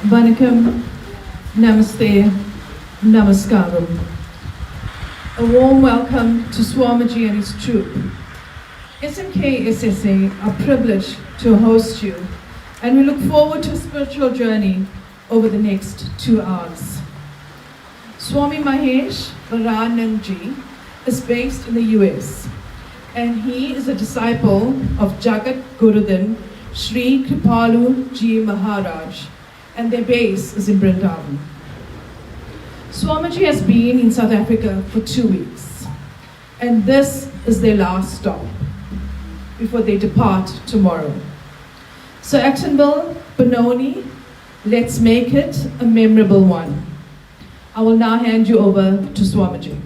Vanakkam, Namaste, Namaskaram. A warm welcome to Swamiji and his troupe. SMKSSA are privileged to host you, and we look forward to a spiritual journey over the next 2 hours. Swami Maheshvaranand ji is based in the US, and he is a disciple of Jagat Gurudin Sri Kripalu Ji Maharaj, and their base is in Vrindavan. Swamiji has been in South Africa for 2 weeks, and this is their last stop before they depart tomorrow. So Actonville, Benoni, let's make it a memorable one. I will now hand you over to Swamiji.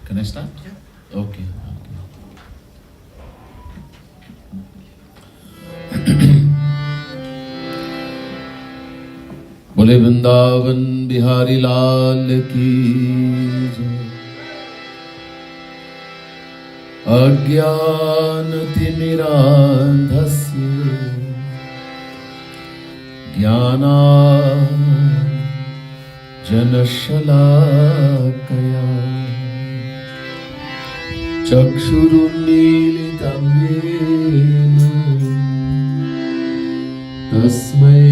Can I start? Yeah. Okay. बोले वृंदावन बिहारी लाल की जय। अज्ञानतिमिरान्धस्य ज्ञानाञ्जनशलाकया चक्षुरुन्मीलितं येन तस्मै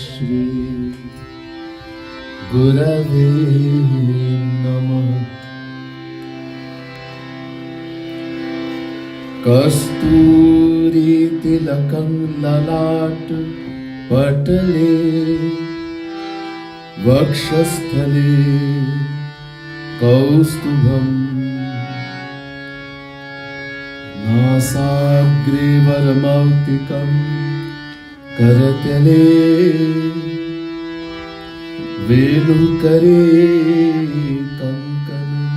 श्री गुरवे नमः। कस्तूरीतिलकं ललाट पटले वक्षस्थले कौस्तुभम् नासाग्रे वरमौक्तिकं करतले वेणुकरे कंकणम्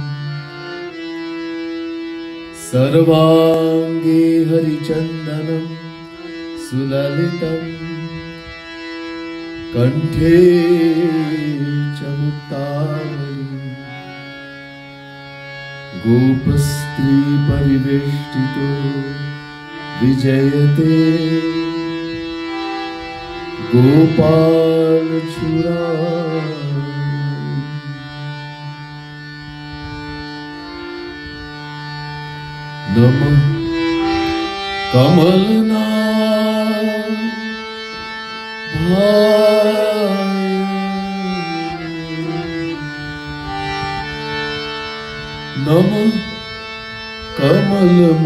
सर्वांगे हरिचन्दनं सुललितं कंठे च मुक्तावली गोपस्त्री परिवेष्टितो विजयते गोपाल चूड़ामणि। नमः कमलनाथ भाई नमः कमलमालिनी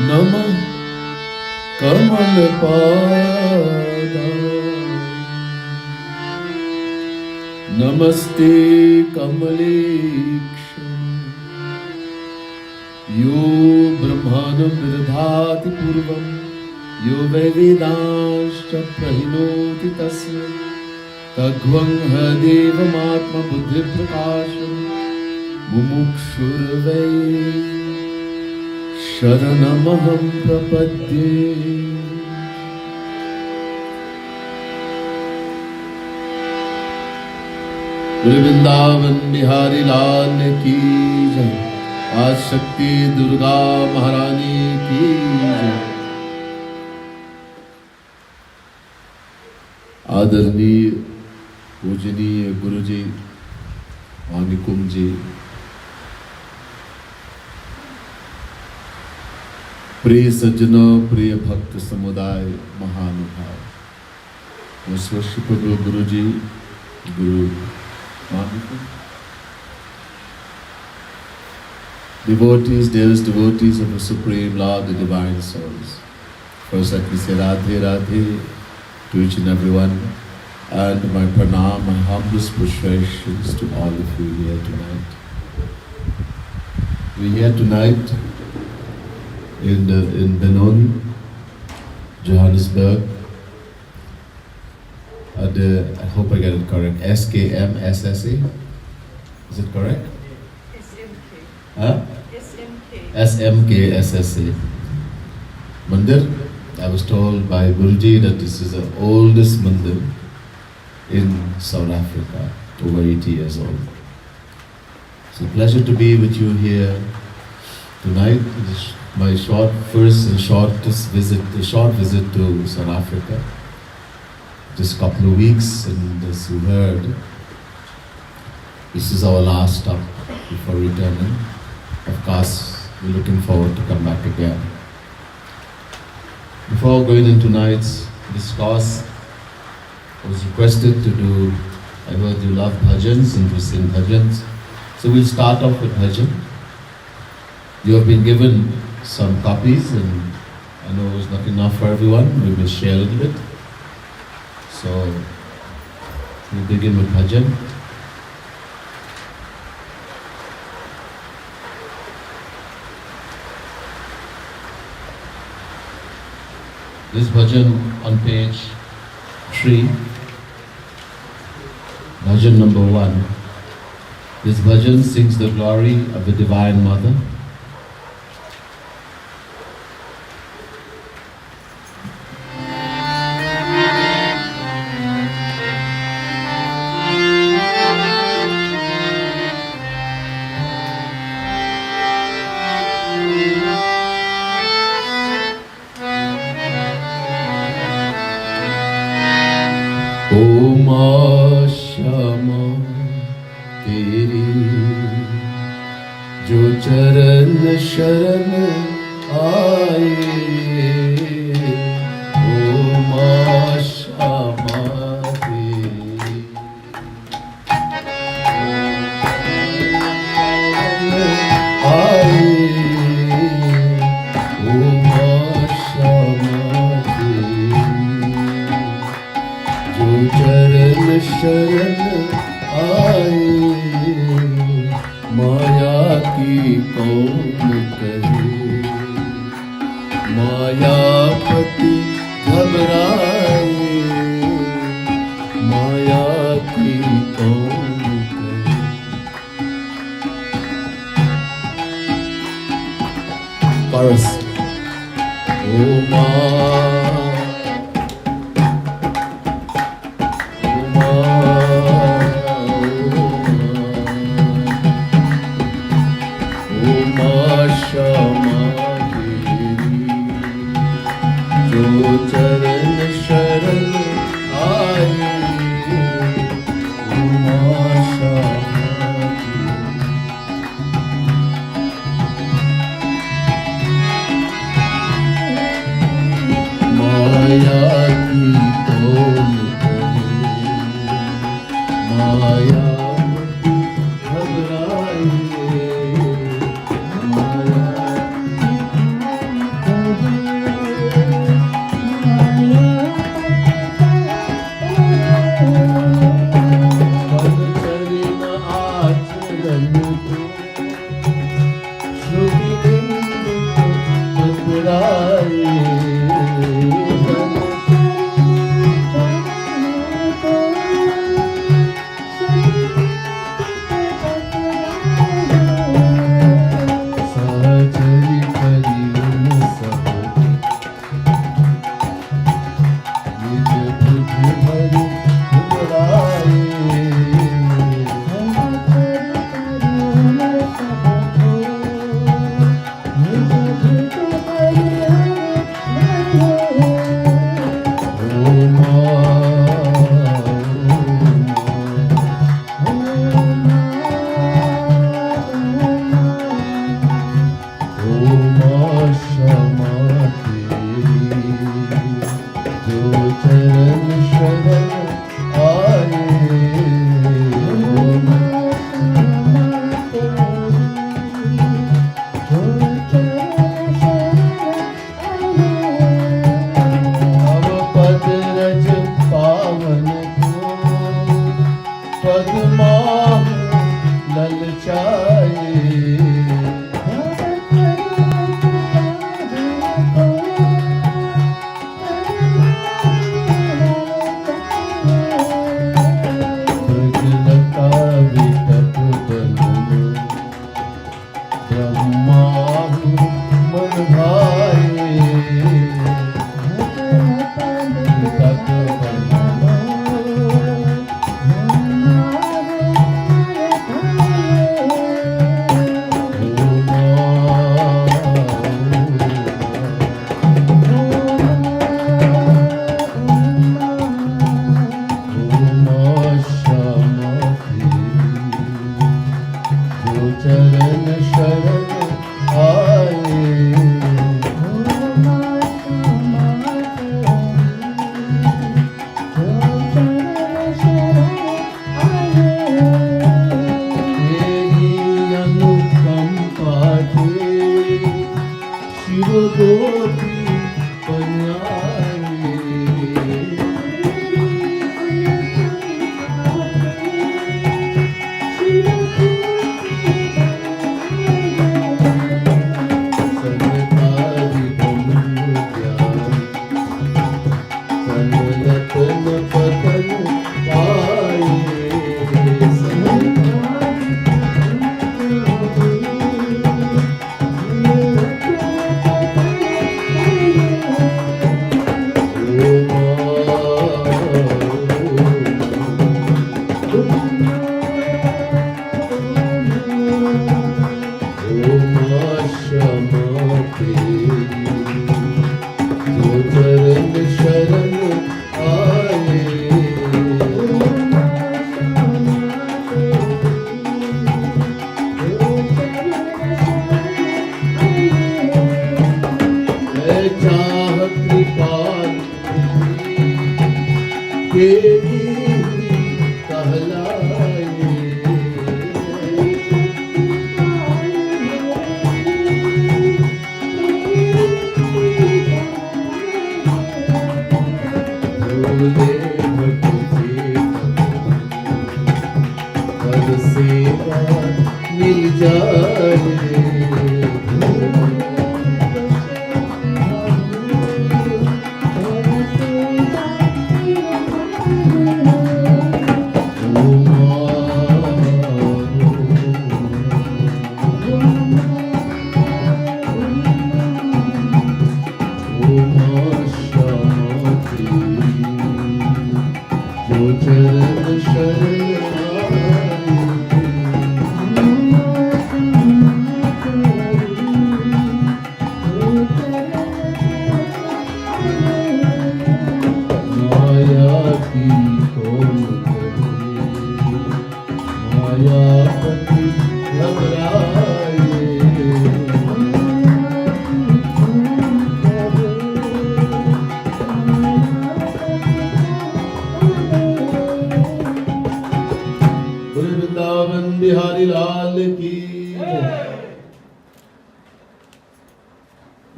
नमः कमलपादा नमस्ते कमलेक्ष यो ब्रह्माणं विदधाति पूर्वं यो वै वेदांश्च प्रहिणोति तस्य तद्ध्वं हदेवमात्मबुद्धिप्रकाशं मुमुक्षुर्वै शरणमहं प्रपद्ये। वृंदावन बिहारी लाल की जय। आज शक्ति दुर्गा महारानी की जय। आदरणीय पूजनीय गुरु जी, वानिकुम जी, प्रिय सज्जनों, प्रिय भक्त समुदाय, महानुभाव, Most worshipable Guruji, Guru Maheshvaranand, devotees, dearest devotees of the Supreme Lord, the Divine Souls. First, let me say Radhe Radhe to each and everyone, and my pranam, my humblest prostrations to all of you here tonight. We're here tonight in Benoni, Johannesburg. I hope I get it correct. SMKSSA, is it correct? SMK. Huh? SMK. SMKSSA Mandir. I was told by Guruji that this is the oldest mandir in South Africa, over 80 years old. It's a pleasure to be with you here tonight. It is my shortest visit to South Africa. Just a couple of weeks, and as you heard, this is our last stop before returning. Of course, we're looking forward to come back again. Before going into tonight's discourse, I was requested to do, I heard you love bhajans and to sing bhajans. So we'll start off with bhajan. You have been given some copies, and I know it's not enough for everyone. We will share a little bit. So, we'll begin with bhajan. This bhajan on page 3, bhajan number 1. This bhajan sings the glory of the Divine Mother. क्षमा तेरी जो चरण शरण आए, ओ मां क्षमा तेरी आए, ओ मां क्षमा तेरी जो चरण शरण आए, माया की कौन कहे, मायापति घबराए, माया की कौन कहे। Chorus. ओ माँ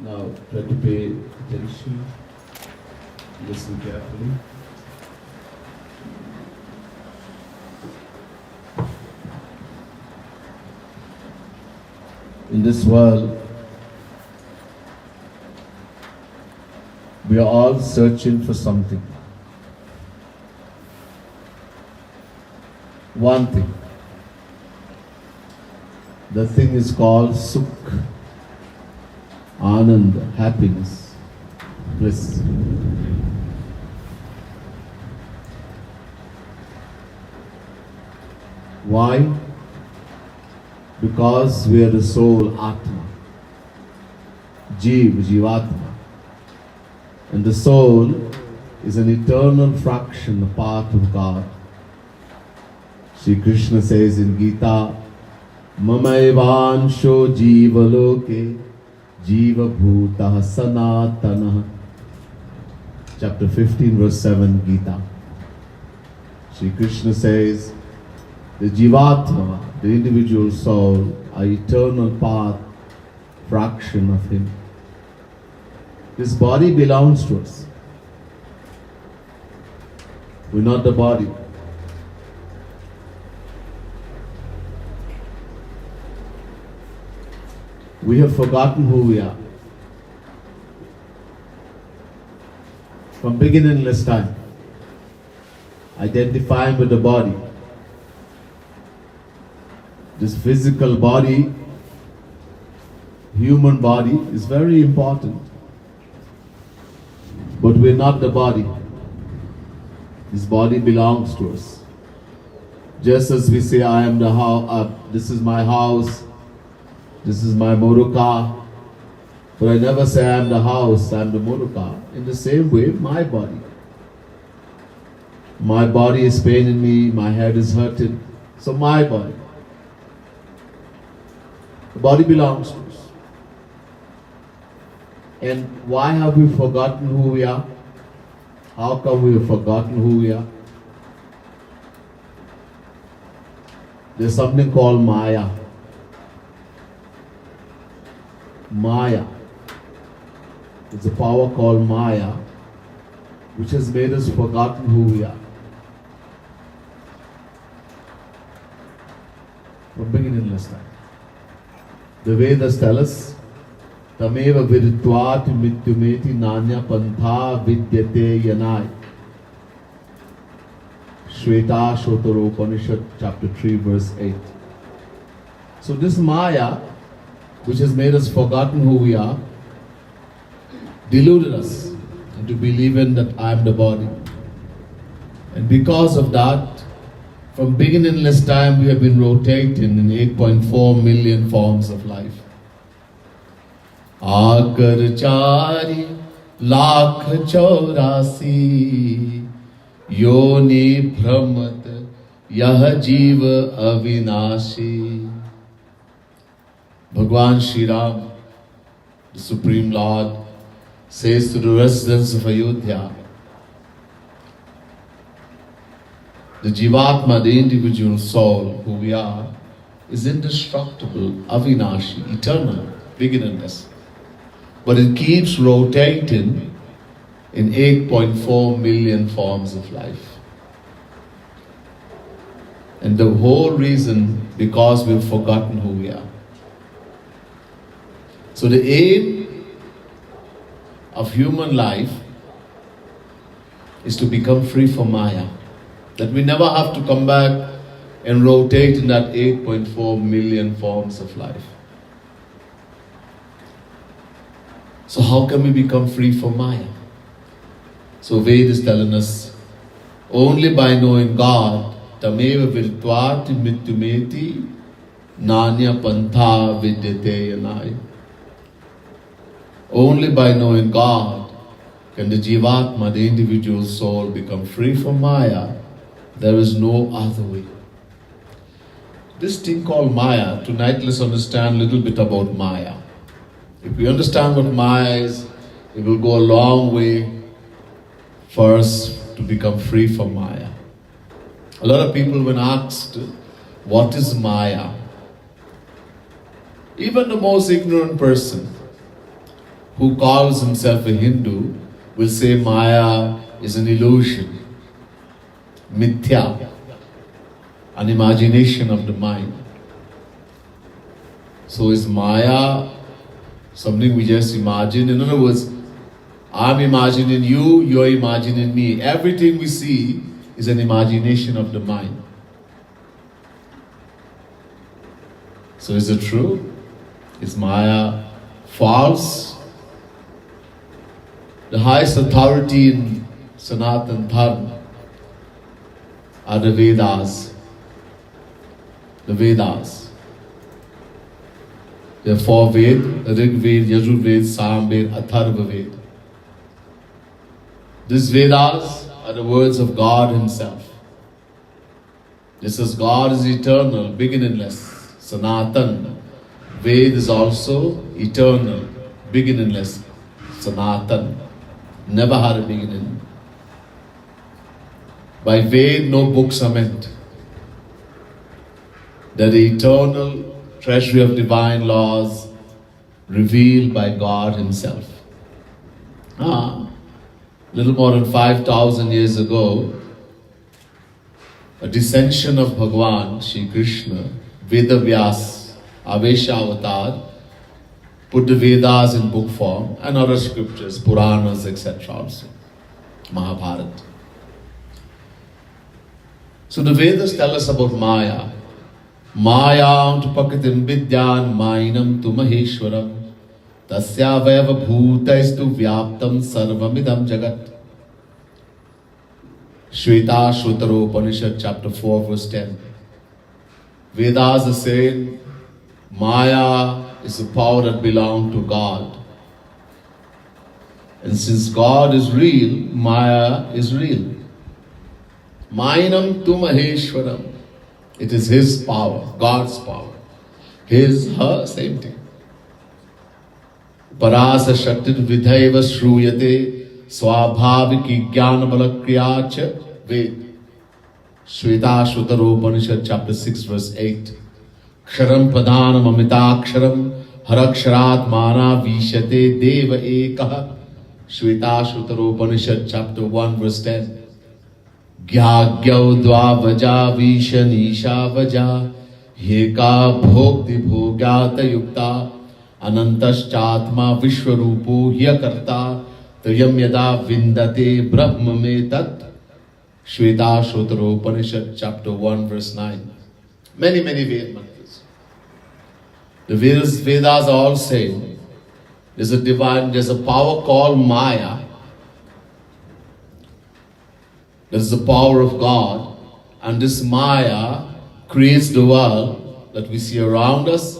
Now try to pay attention, listen carefully. In this world, we are all searching for something. One thing. The thing is called Sukh, Anand, happiness, bliss. Why? Because we are the soul, Atma, Jeev, Jivatma. And the soul is an eternal fraction, a part of God. Sri Krishna says in Gita, Mamaivansho Jivaloke Jiva Bhutah Sanatana. Chapter 15, verse 7, Gita. Sri Krishna says, the Jivatma, the individual soul, are eternal part, fraction of Him. This body belongs to us. We're not the body. We have forgotten who we are. From beginningless time, identifying with the body. This physical body, human body, is very important. But we're not the body. This body belongs to us. Just as we say, I am the house, this is my house, this is my motor car. But I never say I am the house, I am the motor car. In the same way, my body. My body is paining me, my head is hurting. So my body. The body belongs to us. And why have we forgotten who we are? How come we have forgotten who we are? There's something called Maya. Maya. It's a power called Maya, which has made us forgotten who we are. From beginningless time. The Vedas tell us, Tameva viritvat mityumeti nanya pantha vidyate yanai. Shweta Shotaro Upanishad, chapter 3, verse 8. So this Maya, which has made us forgotten who we are, deluded us into believing that I am the body. And because of that, from beginningless time we have been rotating in 8.4 million forms of life. Akar chari lakh chaurasi yoni भ्रमत यह जीव अविनाशी. Bhagwan Shri Ram, the Supreme Lord, says to the residents of Ayodhya, the Jivatma, the individual soul who we are, is indestructible, avinashi, eternal, beginningless. But it keeps rotating in 8.4 million forms of life. And the whole reason, because we've forgotten who we are. So the aim of human life is to become free from Maya. That we never have to come back and rotate in that 8.4 million forms of life. So how can we become free from Maya? So Ved is telling us, only by knowing God, tameva virtvat mityumeti nanya pantha vidyate yanai. Only by knowing God can the Jivatma, the individual soul, become free from Maya. There is no other way. This thing called Maya, tonight let's understand a little bit about Maya. If we understand what Maya is, it will go a long way for us to become free from Maya. A lot of people, when asked, what is Maya? Even the most ignorant person who calls himself a Hindu will say Maya is an illusion, mithya, an imagination of the mind. So is Maya something we just imagine? In other words, I'm imagining you, you're imagining me. Everything we see is an imagination of the mind. So is it true? Is Maya false? The highest authority in Sanatan Dharma are the Vedas. The Vedas. There are 4 Ved, Rig Ved, Yajur Ved, Sam Ved, Atharva Ved. These Vedas are the words of God Himself. Just as God is eternal, beginningless, Sanatan, Ved is also eternal, beginningless, Sanatan. Never had a beginning. By Ved, no books are meant. They're the eternal treasury of divine laws revealed by God Himself. Little more than 5,000 years ago, a descension of Bhagwan, Shri Krishna, Vedavyas, Avesha Avatar, put the Vedas in book form and other scriptures, Puranas, etc. also. Mahabharata. So the Vedas tell us about Maya. Maya prakitim vidyan mainam tu Maheshvaram tasya vayava bhutaistu vyaptam sarvamidam jagat. Shweta Shutaro Upanishad chapter 4 verse 10. Vedas are saying Maya is a power that belongs to God. And since God is real, Maya is real. Mainam tu Maheshwaram. It is His power, God's power. His, her, same thing. Parasa Shaktit Vidhaiva Shruyate Swabhaviki Jnana Balakriyacha Ved. Shweta Shutaro Upanishad chapter 6 verse 8. Ksharam Pradhanam Amitaksharam Haraksharat Mana Vishate Deva Ekaha. Shweta Shutaro Upanishad chapter 1 verse 10. Gyagyav Dvavaja Vishanisha Vaja Heka Bhokti Bhogyata Yukta Anantaschatma Vishwarupo Hyakarta Tayam Yada Vindate Brahma Me Tat. Shweta Shutaro Upanishad chapter 1 verse 9. Many Ved mantras. The Vedas are all saying there's a power called Maya. That is the power of God, and this Maya creates the world that we see around us,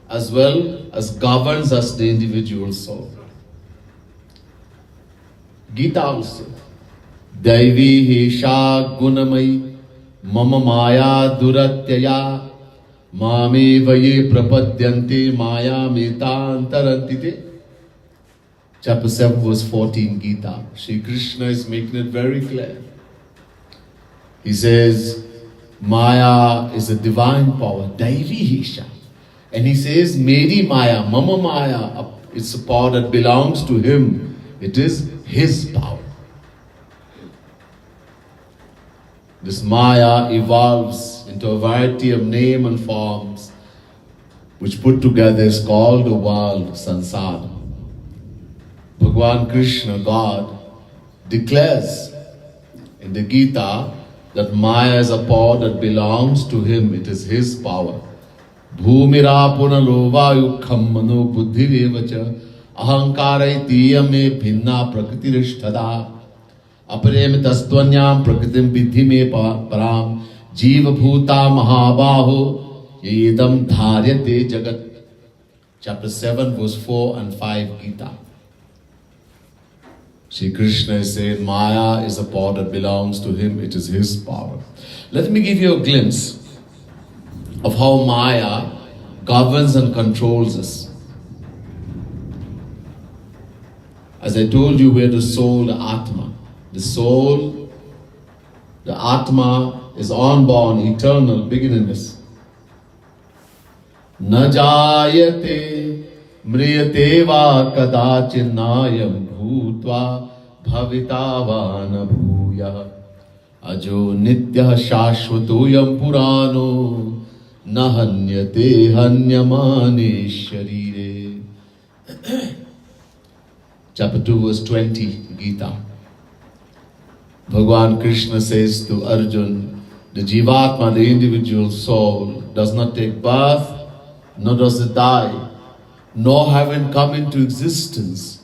as well as governs us, the individual soul. Gita also. Daivi Hesha Gunamai Mama Maya Duratyaya Mame Vaye Prapadyante Maya Meta Antarantite. Chapter 7 verse 14 Gita. Shri Krishna is making it very clear. He says, Maya is a divine power, Daivi Hesha. And he says, Meri Maya, Mama Maya, it's a power that belongs to Him. It is His power. This Maya evolves into a variety of names and forms, which put together is called the world, Sansara. Bhagwan Krishna, God, declares in the Gita that Maya is a power that belongs to Him. It is His power. Bhumira punalovayu khammano buddhirevacha ahankarai tiyame bhinna prakritirishthada aparem tastvanyam prakritim vidhi me param jiva bhuta mahabaho yedam dharyate jagat. Chapter 7 verse 4 and 5 Gita. Shri Krishna is saying Maya is a power that belongs to Him. It is His power. Let me give you a glimpse of how Maya governs and controls us. As I told you, we're the soul, the Atma. The soul, the Atma is unborn, eternal, beginningless. Na jayate mriyate va kadachinayam bhutva bhavitavana bhuya ajo nitya shashvatoyam purano nahanyate hanyamane sharire. Chapter 2 verse 20 Gita. Bhagwan Krishna says to Arjun, the Jivatma, the individual soul, does not take birth, nor does it die, nor having come into existence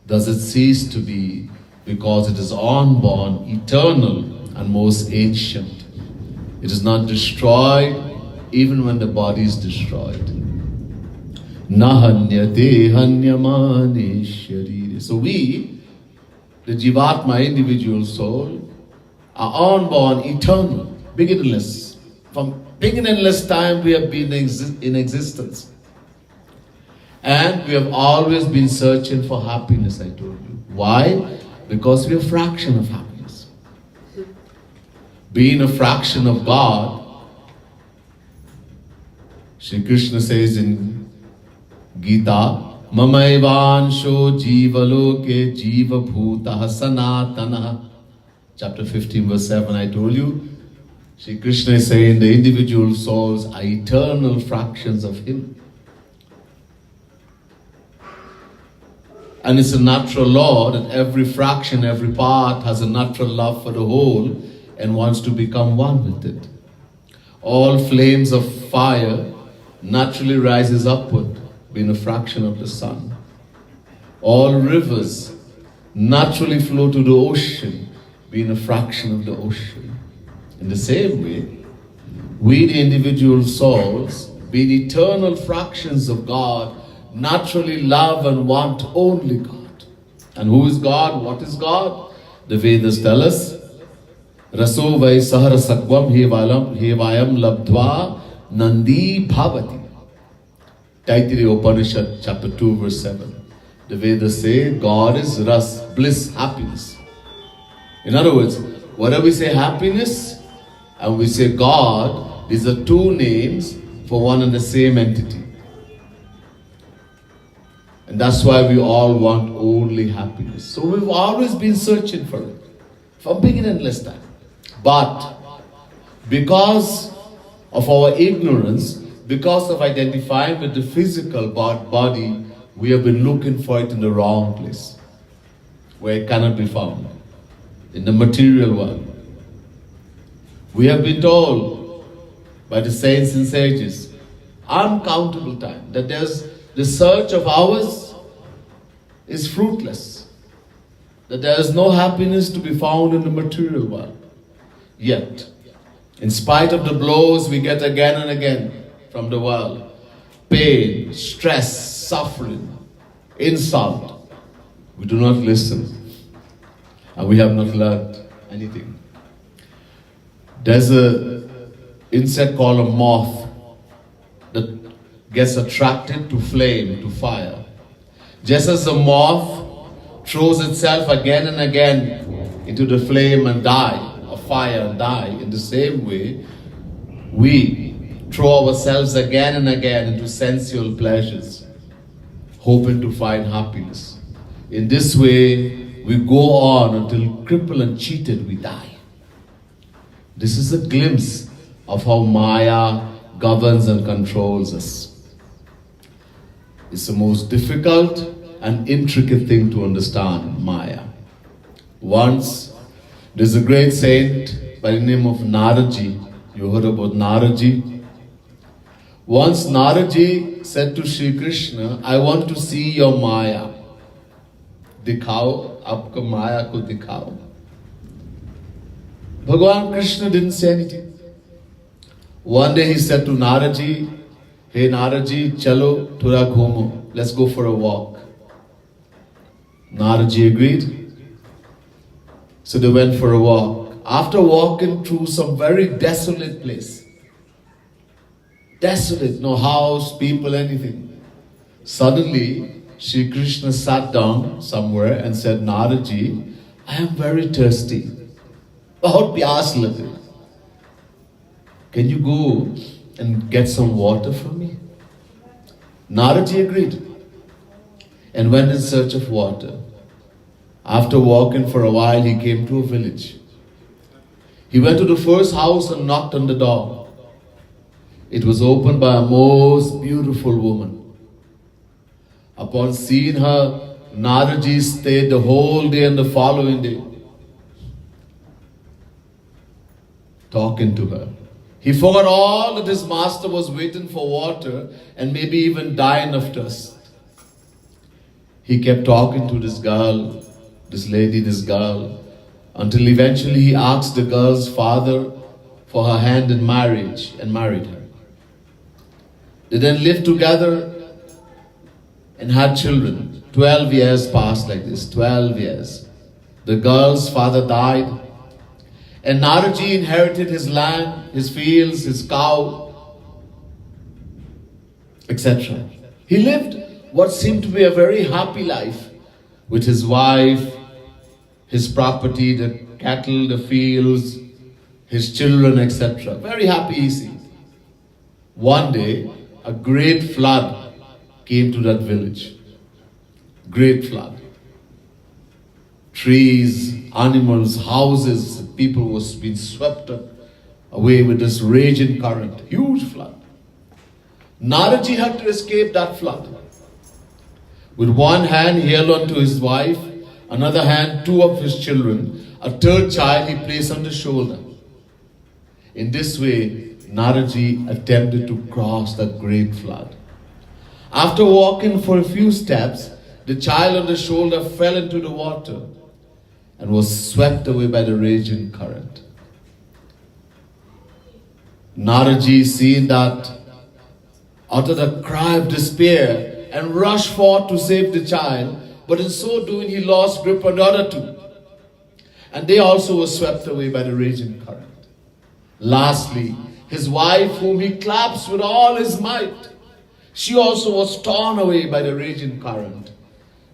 does it cease to be, because it is unborn, eternal, and most ancient. It is not destroyed even when the body is destroyed. Nahanyate hanyamane sharire. So we, the Jivatma, individual soul, are unborn, eternal, beginningless. From beginningless time we have been in existence. And we have always been searching for happiness, I told you. Why? Because we are a fraction of happiness. Being a fraction of God, Shri Krishna says in Gita, Mamaivansho jivaloke jiva bhutah sanatana. Chapter 15 verse 7, I told you, Shri Krishna is saying the individual souls are eternal fractions of Him. And it's a natural law that every fraction, every part has a natural love for the whole and wants to become one with it. All flames of fire naturally rises upward, being a fraction of the sun. All rivers naturally flow to the ocean, being a fraction of the ocean. In the same way, we the individual souls, being eternal fractions of God, naturally love and want only God. And who is God? What is God? The Vedas tell us, Raso vai sahara sakvam hevayam labdva nandi bhavati. Taittiriya Upanishad chapter 2 verse 7. The Vedas say God is ras, bliss, happiness. In other words, whenever we say happiness and we say God, these are two names for one and the same entity. And that's why we all want only happiness. So we've always been searching for it, from beginningless time. But because of our ignorance, because of identifying with the physical body, we have been looking for it in the wrong place, where it cannot be found, in the material world. We have been told by the saints and sages, uncountable time, that the search of ours is fruitless, that there is no happiness to be found in the material world. Yet, in spite of the blows we get again and again from the world, pain, stress, suffering, insult, we do not listen, and we have not learned anything. There's an insect called a moth that gets attracted to flame, to fire. Just as the moth throws itself again and again into the flame and die, or fire and die, in the same way, we throw ourselves again and again into sensual pleasures, hoping to find happiness. In this way, we go on until crippled and cheated we die. This is a glimpse of how Maya governs and controls us. It's the most difficult and intricate thing to understand, Maya. Once, there's a great saint by the name of Naraji. You heard about Naraji? Once Naraji said to Sri Krishna, I want to see your Maya. Dikhao, aapka Maya ko dikhao. Bhagavan Krishna didn't say anything. One day he said to Naraji, hey Naraji, chalo thora ghumo, let's go for a walk. Naraji agreed. So they went for a walk. After walking through some very desolate place, desolate, no house, people, anything, suddenly Sri Krishna sat down somewhere and said, Naraji, I am very thirsty. Bahut pyas lag rahi. Can you go and get some water for me? Naraji agreed and went in search of water. After walking for a while, he came to a village. He went to the first house and knocked on the door. It was opened by a most beautiful woman. Upon seeing her, Naraji stayed the whole day and the following day, talking to her. He forgot all that his master was waiting for water and maybe even dying of thirst. He kept talking to this girl, this lady, this girl, until eventually he asked the girl's father for her hand in marriage and married her. They then lived together and had children. 12 years passed like this, 12 years. The girl's father died. And Naraji inherited his land, his fields, his cow, etc. He lived what seemed to be a very happy life with his wife, his property, the cattle, the fields, his children, etc. Very happy, easy. One day, a great flood came to that village. Great flood. Trees, animals, houses, people was being swept away with this raging current. Huge flood. Naraji had to escape that flood. With one hand he held on to his wife, another hand two of his children, a third child he placed on the shoulder. In this way, Naraji attempted to cross that great flood. After walking for a few steps, the child on the shoulder fell into the water and was swept away by the raging current. Naraji, seeing that, uttered a cry of despair and rushed forth to save the child, but in so doing he lost grip on the other two, and they also were swept away by the raging current. Lastly, his wife, whom he clasped with all his might, she also was torn away by the raging current,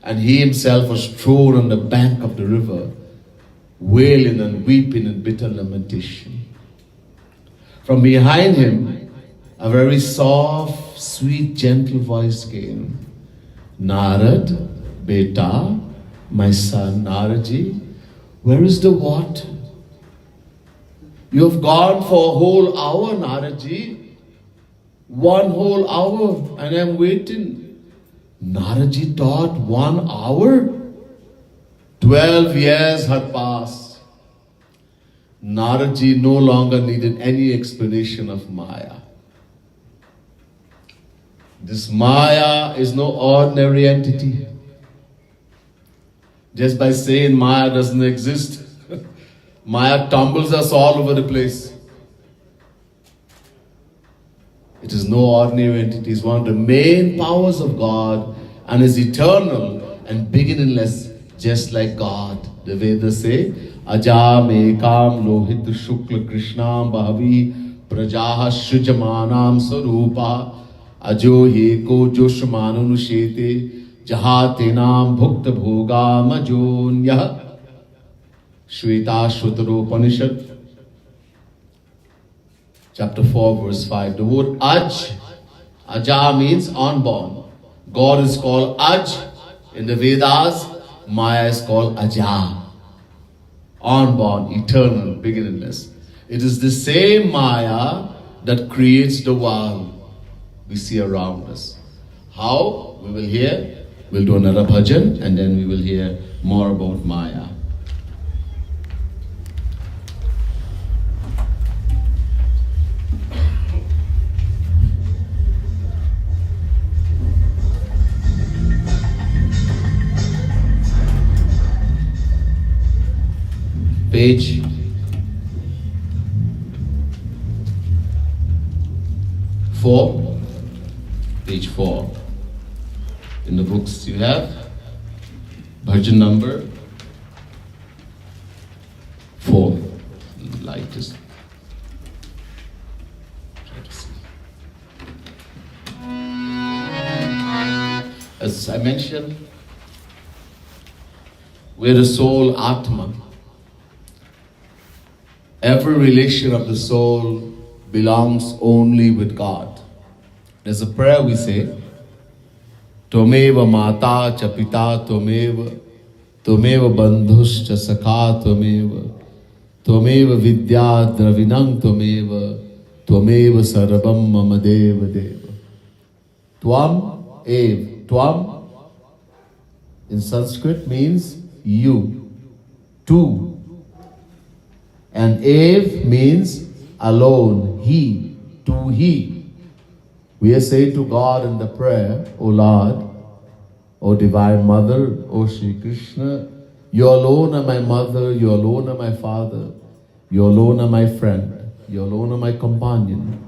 and he himself was thrown on the bank of the river, wailing and weeping in bitter lamentation. From behind him, a very soft, sweet, gentle voice came. Narad, beta, my son Naraji, where is the water? You have gone for a whole hour, Naraji. 1 whole hour, and I am waiting. Naraji thought, 1 hour? 12 years had passed. Naraji no longer needed any explanation of Maya. This Maya is no ordinary entity. Just by saying Maya doesn't exist, Maya tumbles us all over the place. It is no ordinary entity. It is one of the main powers of God and is eternal and beginningless, just like God. The Vedas say, Ajam ekam lohit shukla krishnam bhavi prajaha shujamanam sarupa ajo eko joshmanunushete jahatenam bhukta bhogam ajonyah. Shweta Shvataropanishad, chapter 4, verse 5. The word Aja means unborn. God is called Aj in the Vedas. Maya is called Aja, unborn, eternal, beginningless. It is the same Maya that creates the world we see around us. How? We will hear. We'll do another bhajan and then we will hear more about Maya. Page 4. Page 4. In the books you have bhajan number 4. The light is try to see. As I mentioned, we're the soul Atma. Every relation of the soul belongs only with God. There's a prayer we say, Tvameva mata cha pita tvameva, tvameva bandhus cha sakha tvameva, tvameva vidya dravinam tvameva, tvameva sarvam mama deva deva. Tvam ev. Tvam in Sanskrit means you, two. And Ev means alone, he, to he. We are saying to God in the prayer, O Lord, O Divine Mother, O Shri Krishna, you alone are my mother, you alone are my father, you alone are my friend, you alone are my companion,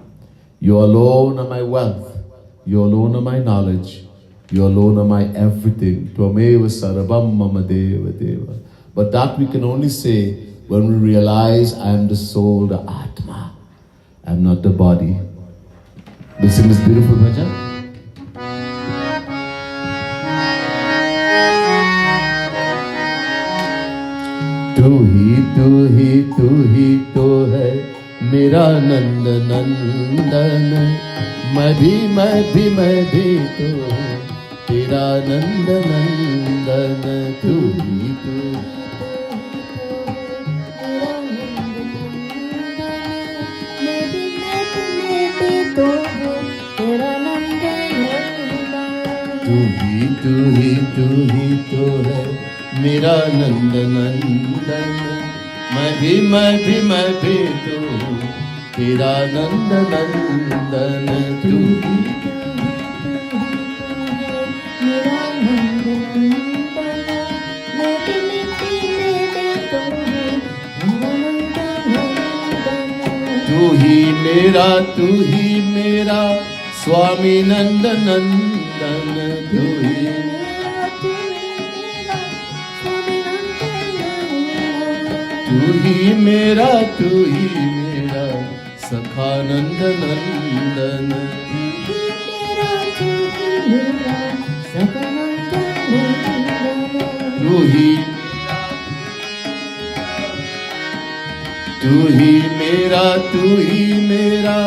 you alone are my wealth, you alone are my knowledge, you alone are my everything. Tvameva sarvam mama deva deva. But that we can only say when we realize I am the soul, the Atma. I am not the body. We'll sing this beautiful bhajan. तू ही तो है मेरा नंद नंदन मैं भी तो तेरा नंद नंदन तू ही तो तू ही तो है मेरा नंद नंदन। मैं भी तो तेरा नंद नंदन। तू ही मेरा नंद नंदन, मैं भी तो मेरा नंद नंदन। तू ही मेरा स्वामी नंद नंदन। तू ही मेरा सखा नंद नंदन। तू ही मेरा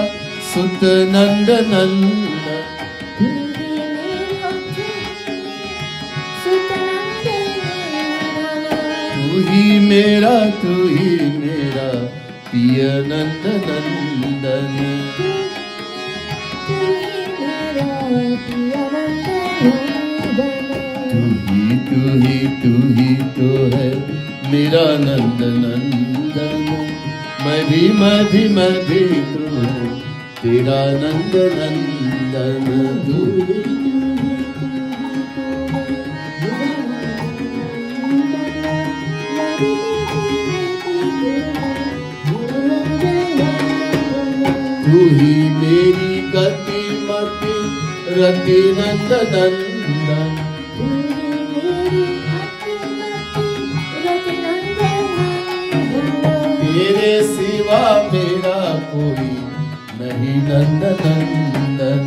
सुत नंद नंदन। तू ही मेरा पिय नंद नंदन। तू ही तो है मेरा नंद नंदन। मैं भी तो तेरा नंद नंदन। तू ही मेरी गति मति रति नंद नंदन। तेरे सिवा मेरा कोई नहीं नंद नंदन।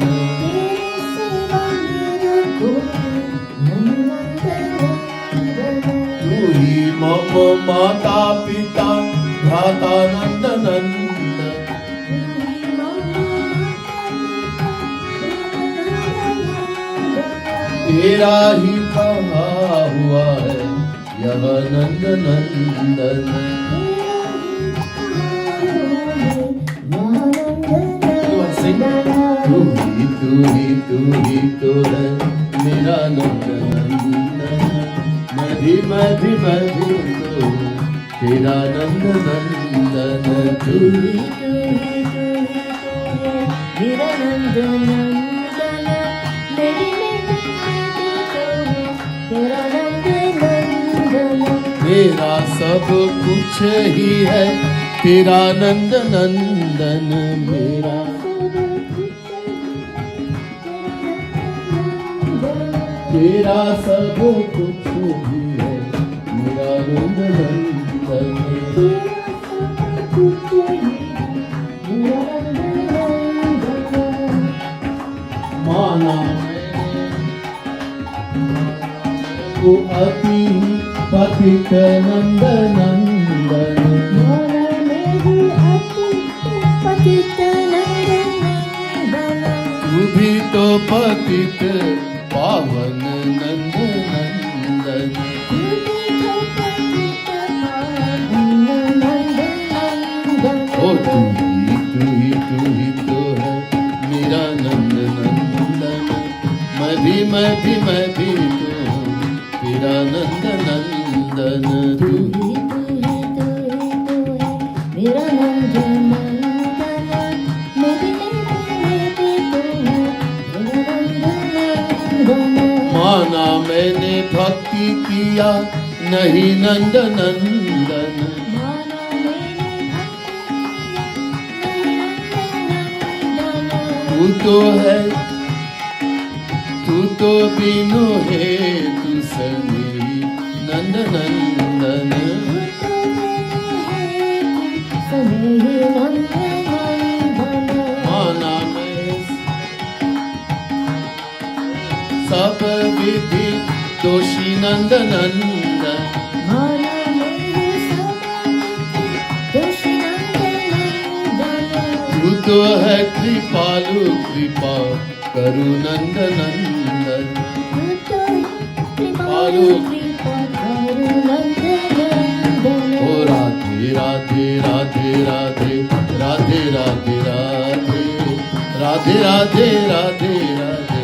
तू ही मम माता पिता भ्राता नंद नंदन। तेरा ही कहा हुआ है यह नंद नंदन। तू ही तो है मेरा नंद नंदन। मैं भी तो तेरा नंद नंदन। तू ही मेरा नंद नंदन, तेरा नंद नंदन। मेरा सब कुछ ही है तेरा नंद नंदन। तेरा सब कुछ भी है मेरा नंद नंदन। माना को अति पतित नंद नंदन। तू भी तो पतित पावन नंद नंदन। ओ तू ही तो है मेरा नंद नंदन। मैं भी तो तेरा नंद नंदन। तू ही मेरा नंद नंदन, माना मैंने भक्ति किया नहीं नंद नंदन। तू तो है तू तो बिनु है तू सने नंद नंदन। माना मैं सब विधि दोषी नंद नंदन। तू तो है कृपालु कृपा करु नंद नंदन। कृपालु ओ Radhe Radhe Radhe Radhe Radhe Radhe Radhe Radhe Radhe Radhe Radhe Radhe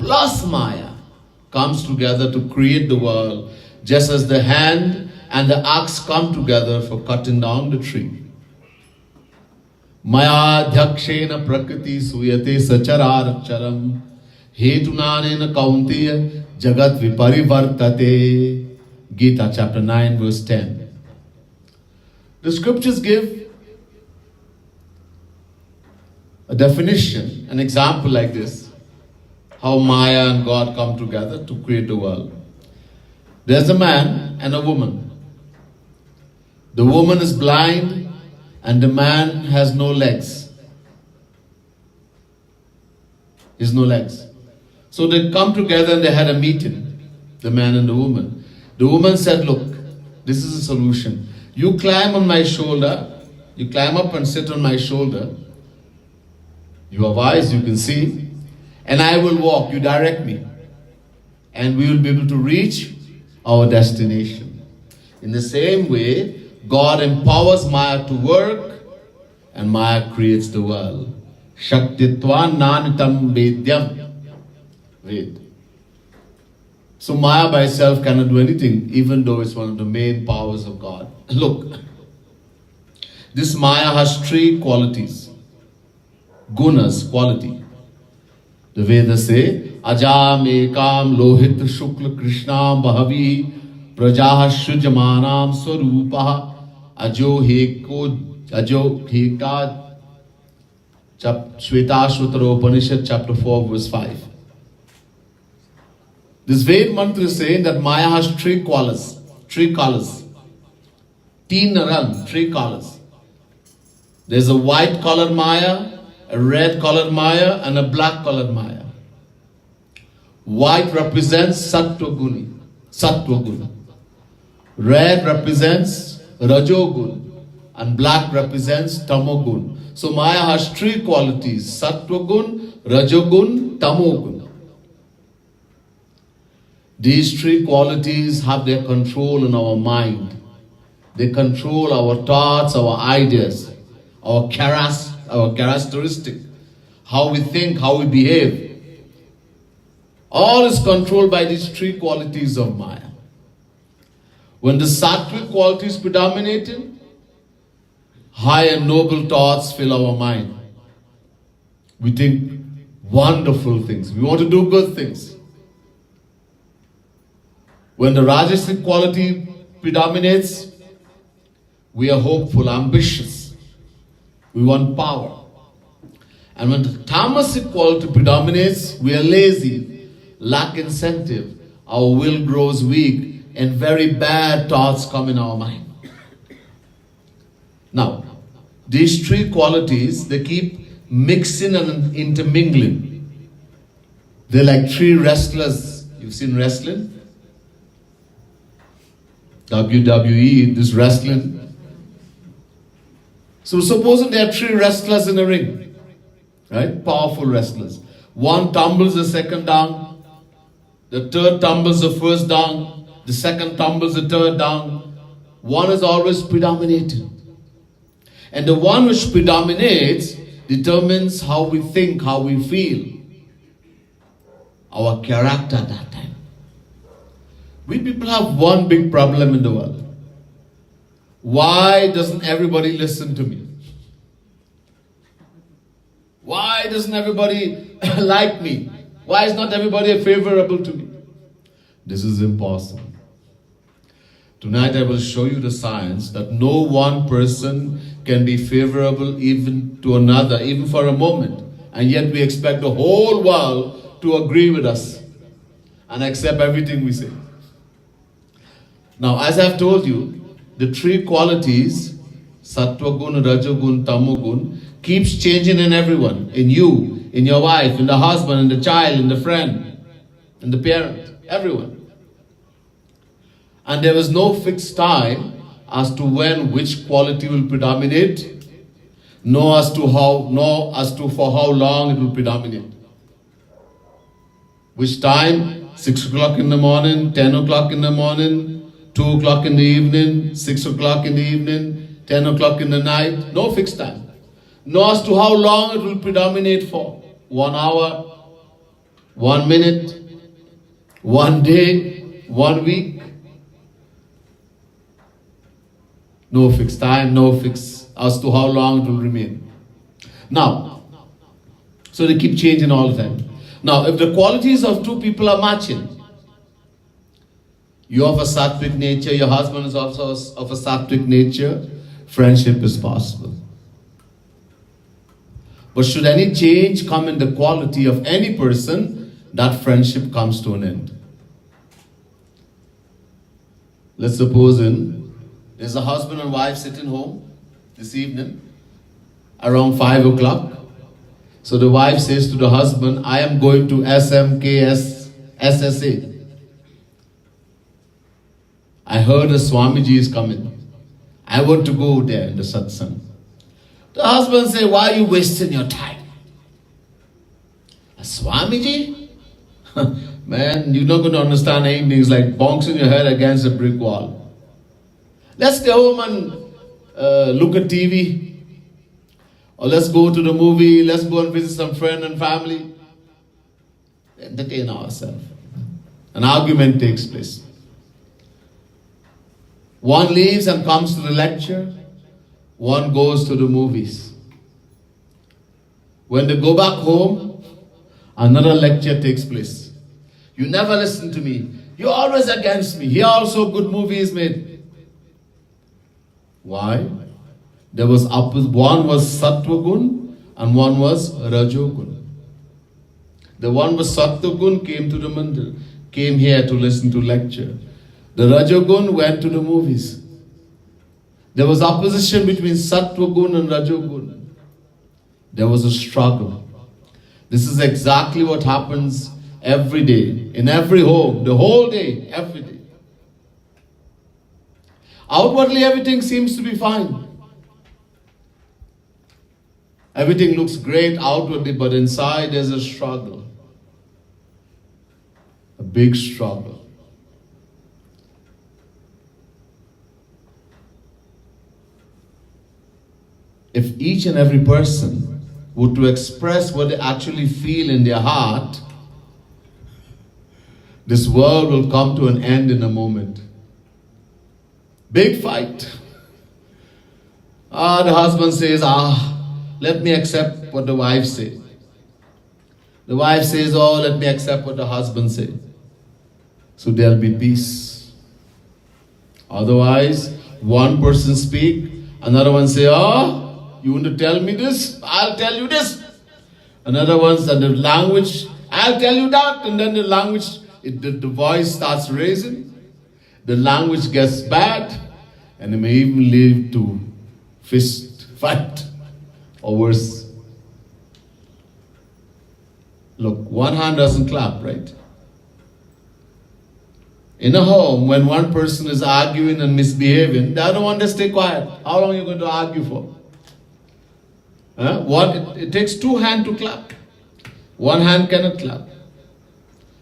plus Maya comes together to create the world, just as the hand and the axe come together for cutting down the tree. Maya dhakshena prakriti suyate sacharar charam hetunanena kaunteya jagat viparivartate. Gita chapter 9 verse 10. The scriptures give a definition, an example like this, how Maya and God come together to create the world. There's a man and a woman. The woman is blind and the man has no legs. He has no legs. So they come together and they had a meeting, the man and the woman. The woman said, look, this is a solution. You climb on my shoulder, you climb up and sit on my shoulder. You have eyes, you can see. And I will walk, you direct me. And we will be able to reach our destination. In the same way, God empowers Maya to work and Maya creates the world. Shaktitva nanitam vedyam. Ved. So Maya by itself cannot do anything, even though it's one of the main powers of God. Look, this Maya has three qualities. Gunas, quality. The Vedas say, Ajam ekam lohit shukla krishnam bahavi prajaha shujamanam swarupaha ajo heka Shvetashvatara Upanishad chapter 4 verse 5. This Ved mantra is saying that Maya has three colors. Teen rang, three colors. There's a white colored Maya, a red colored Maya, and a black colored Maya. White represents Sattva-guna. Red represents Rajogun, and black represents Tamogun. So Maya has three qualities: Sattva-gun, Rajogun, Tamogun. These three qualities have their control in our mind. They control our thoughts, our ideas, our characteristic, how we think, how we behave. All is controlled by these three qualities of Maya. When the sattvic quality is predominating, high and noble thoughts fill our mind. We think wonderful things. We want to do good things. When the rajasic quality predominates, we are hopeful, ambitious. We want power. And when the tamasic quality predominates, we are lazy, lack incentive. Our will grows weak and very bad thoughts come in our mind. Now, these three qualities, they keep mixing and intermingling. They're like three wrestlers. You've seen wrestling? WWE, this wrestling. So supposing there are three wrestlers in a ring, right? Powerful wrestlers. One tumbles the second down, the third tumbles the first down, the second tumbles the third down. One is always predominating. And the one which predominates determines how we think, how we feel, our character at that time. We people have one big problem in the world. Why doesn't everybody listen to me? Why doesn't everybody like me? Why is not everybody favorable to me? This is impossible. Tonight I will show you the science that no one person can be favorable even to another, even for a moment. And yet we expect the whole world to agree with us and accept everything we say. Now, as I've told you, the three qualities, Sattva Gun, Rajogun, Tamogun, keeps changing in everyone. In you, in your wife, in the husband, in the child, in the friend, in the parent, everyone. And there is no fixed time as to when which quality will predominate, nor as to for how long it will predominate. Which time? 6 o'clock in the morning, 10 o'clock in the morning, 2 o'clock in the evening, 6 o'clock in the evening, 10 o'clock in the night. No fixed time. Nor as to how long it will predominate for. 1 hour, 1 minute, 1 day, 1 week. No fixed time, no fix as to how long it will remain. Now, so they keep changing all the time. Now, if the qualities of two people are matching, you have a sattvic nature, your husband is also of a sattvic nature, friendship is possible. But should any change come in the quality of any person, that friendship comes to an end. Let's suppose there's a husband and wife sitting home this evening around 5 o'clock. So the wife says to the husband, I am going to SMKSSA. I heard a Swamiji is coming. I want to go there in the Satsang. The husband says, why are you wasting your time? A Swamiji? Man, you're not going to understand anything. It's like bouncing your head against a brick wall. Let's stay home and look at TV. Or let's go to the movie. Let's go and visit some friend and family. Entertain ourselves. An argument takes place. One leaves and comes to the lecture. One goes to the movies. When they go back home, another lecture takes place. You never listen to me. You're always against me. Here also good movie is made. Why? There was one was Sattva Gun and one was Rajogun. The one was Sattva Gun came to the mandir, came here to listen to lecture. The Rajogun went to the movies. There was opposition between Sattva Gun and Rajogun. There was a struggle. This is exactly what happens every day, in every home, the whole day, every day. Outwardly, everything seems to be fine. Everything looks great outwardly, but inside there's a struggle. A big struggle. If each and every person were to express what they actually feel in their heart, this world will come to an end in a moment. Big fight. The husband says, let me accept what the wife says. The wife says, let me accept what the husband says. So there'll be peace. Otherwise, one person speak, another one say, you want to tell me this? I'll tell you this. Another one said the language, I'll tell you that. And then the language, the voice starts raising. The language gets bad. And it may even lead to fist fight. Or worse. Look, one hand doesn't clap, right? In a home, when one person is arguing and misbehaving, the other one just stay quiet. How long are you going to argue for? It takes two hands to clap. One hand cannot clap.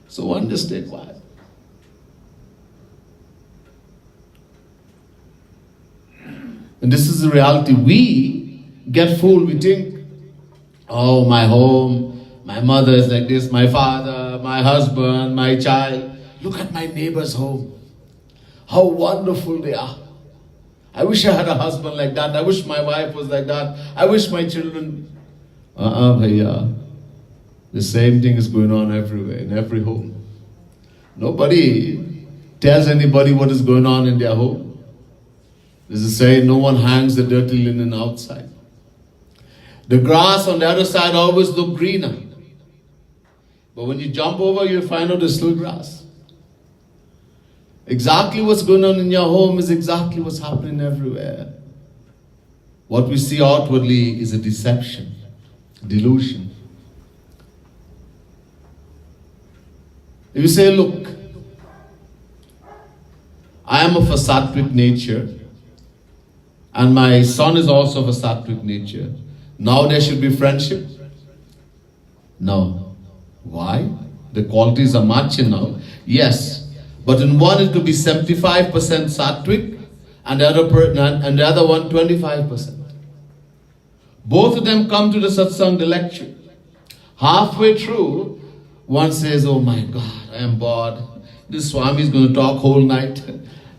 So one just stay quiet. And this is the reality. We get fooled. We think, my home, my mother is like this, my father, my husband, my child. Look at my neighbor's home. How wonderful they are. I wish I had a husband like that. I wish my wife was like that. I wish my children. Bhaiya. The same thing is going on everywhere, in every home. Nobody tells anybody what is going on in their home. There's a saying, no one hangs the dirty linen outside. The grass on the other side always looks greener. But when you jump over, you find out there's still grass. Exactly what's going on in your home is exactly what's happening everywhere. What we see outwardly is a deception, delusion. If you say, look, I am of a sattvic nature, and my son is also of a sattvic nature, now there should be friendship? No. Why? The qualities are matching now. Yes. But in one it could be 75% sattvic and the other one 25%. Both of them come to the satsang, the lecture. Halfway through, One says, oh my God, I am bored. This Swami is going to talk whole night.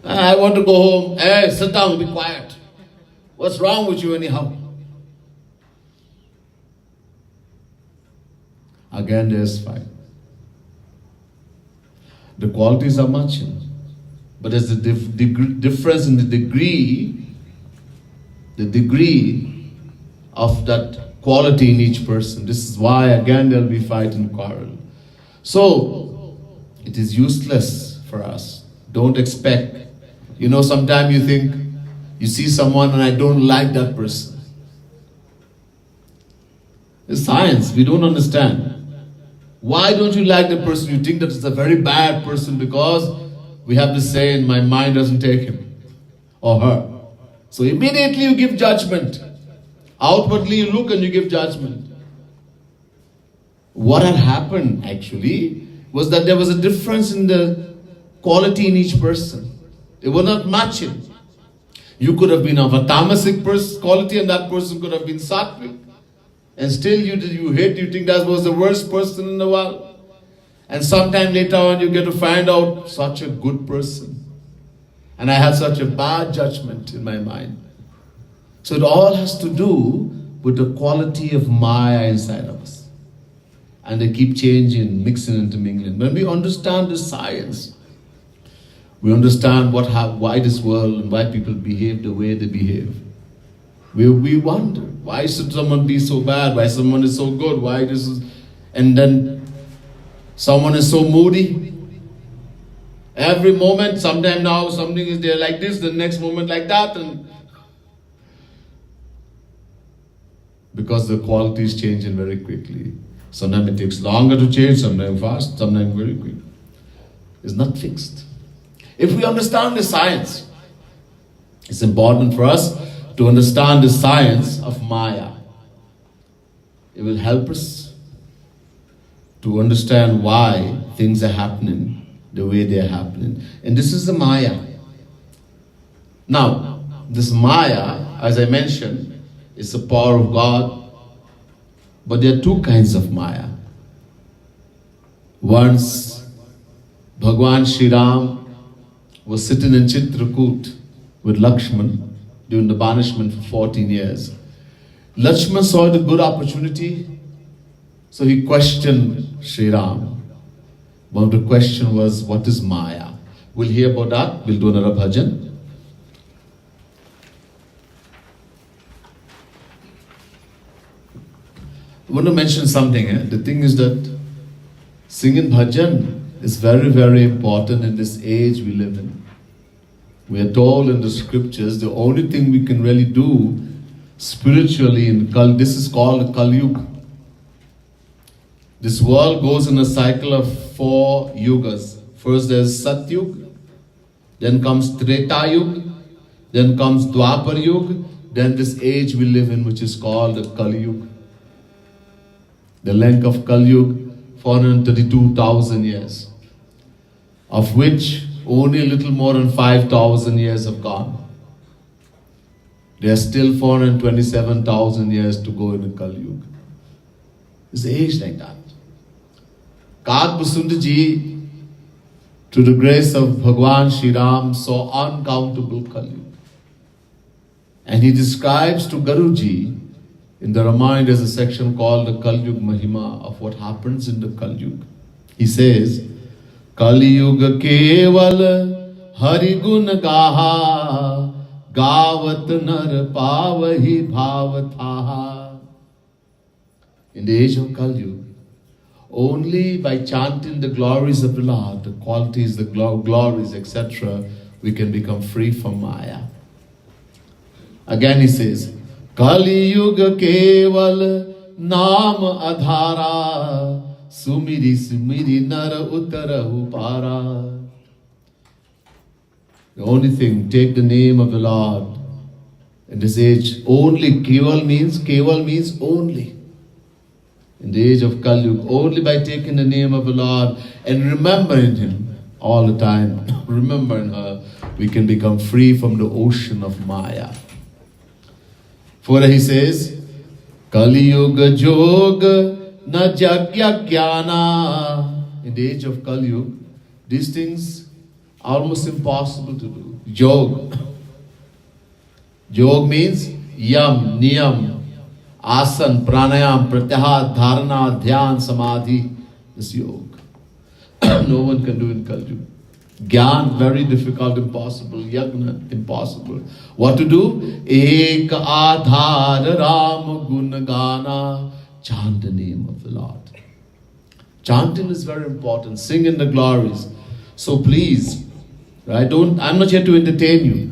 I want to go home. Hey, sit down, be quiet. What's wrong with you anyhow? Again, there's fight. The qualities are matching, but there's a difference in the degree of that quality in each person. This is why again there'll be fight and quarrel. So it is useless for us. Don't expect. Sometimes you think you see someone and I don't like that person. It's science. We don't understand. Why don't you like the person? You think that it's a very bad person because we have this saying, my mind doesn't take him or her. So immediately you give judgment. Outwardly you look and you give judgment. What had happened actually was that there was a difference in the quality in each person. They were not matching. You could have been of a tamasic quality and that person could have been sattvic. And still you think that was the worst person in the world. And sometime later on you get to find out such a good person. And I had such a bad judgment in my mind. So it all has to do with the quality of Maya inside of us. And they keep changing, mixing, intermingling. When we understand the science, we understand why this world and why people behave the way they behave. We wonder, why should someone be so bad? Why someone is so good? Why this is... And then someone is so moody. Every moment, sometime now something is there like this, the next moment like that. And because the quality is changing very quickly. Sometimes it takes longer to change, sometimes fast, sometimes very quick. It's not fixed. If we understand the science, it's important for us to understand the science of Maya. It will help us to understand why things are happening the way they are happening. And this is the Maya. Now, this Maya, as I mentioned, is the power of God. But there are two kinds of Maya. Once, Bhagwan Shri Ram was sitting in Chitrakoot with Lakshman during the banishment for 14 years. Lakshman saw the good opportunity, so he questioned Sri Ram. One of the question was, what is Maya? We'll hear about that. We'll do another bhajan. I want to mention something. The thing is that singing bhajan is very, very important in this age we live in. We are told in the scriptures the only thing we can really do spiritually in this is called Kali Yuga. This world goes in a cycle of 4 yugas. First there's Satyug, then comes Treta Yuga, then comes Dwapar Yuga, then this age we live in which is called the Kali Yuga. The length of Kali Yuga, 432,000 years, of which only a little more than 5,000 years have gone. There are still 427,000 years to go in the Kali Yuga. It's an age like that. Kadbasundaji, through the grace of Bhagwan Shri Ram, saw uncountable Kali Yuga. And he describes to Garuji, in the Ramayana there's a section called the Kali Yuga Mahima of what happens in the Kali Yuga. He says, Kali Yuga keval hari gun gaha, gavat nar pavahi bhavatha. In the age of Kali Yuga, only by chanting the glories of the Lord, the qualities, the glories, etc., we can become free from Maya. Again he says, Kali Yuga keval naam adhara, sumiri sumiri nara uttarahu para. The only thing, take the name of the Lord. In this age, only, keval means only. In the age of Kali Yuga, only by taking the name of the Lord and remembering Him all the time, remembering her, we can become free from the ocean of Maya. Further he says, Kali Yuga Yoga na jagya jnana. In the age of Kali Yuga, these things are almost impossible to do. Yoga. Yoga means yam, niyam, asan, pranayam, pratyahar, dharana, dhyan, samadhi. This yoga. No one can do in Kali Yuga. Gyan, very difficult, impossible. Yagna, impossible. What to do? Ek adhar ram gun gana. Chant the name of the Lord. Chanting is very important. Sing in the glories. So please, right? I'm not here to entertain you.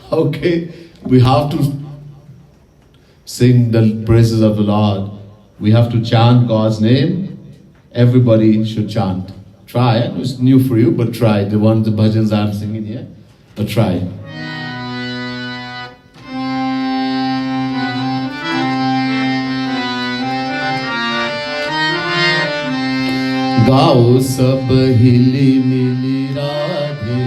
Okay? We have to sing the praises of the Lord. We have to chant God's name. Everybody should chant. Try. I know it's new for you, but try. The bhajans I'm singing here. But try. गाओ सब हिली मिली राधे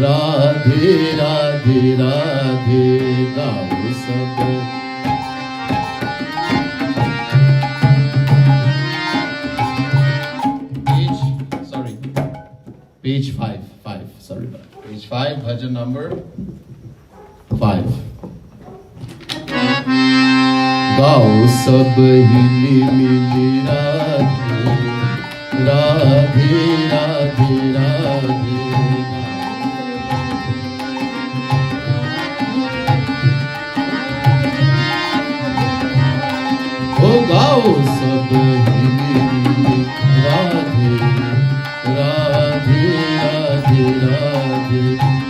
राधे राधे राधे गाओ सब page 5 sorry page 5 bhajan number 5 गाओ सब हिली मिली राधे राधे राधे राधे ओ गाओ सब हिली मिली राधे राधे राधे राधे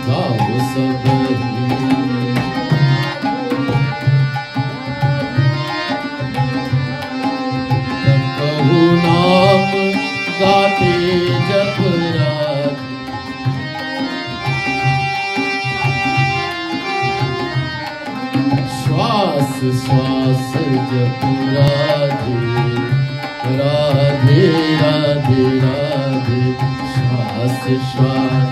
गाओ सब कहू नाम गाते जप राधे श्वास श्वास जप राधे राधे राधे राधे श्वास श्वास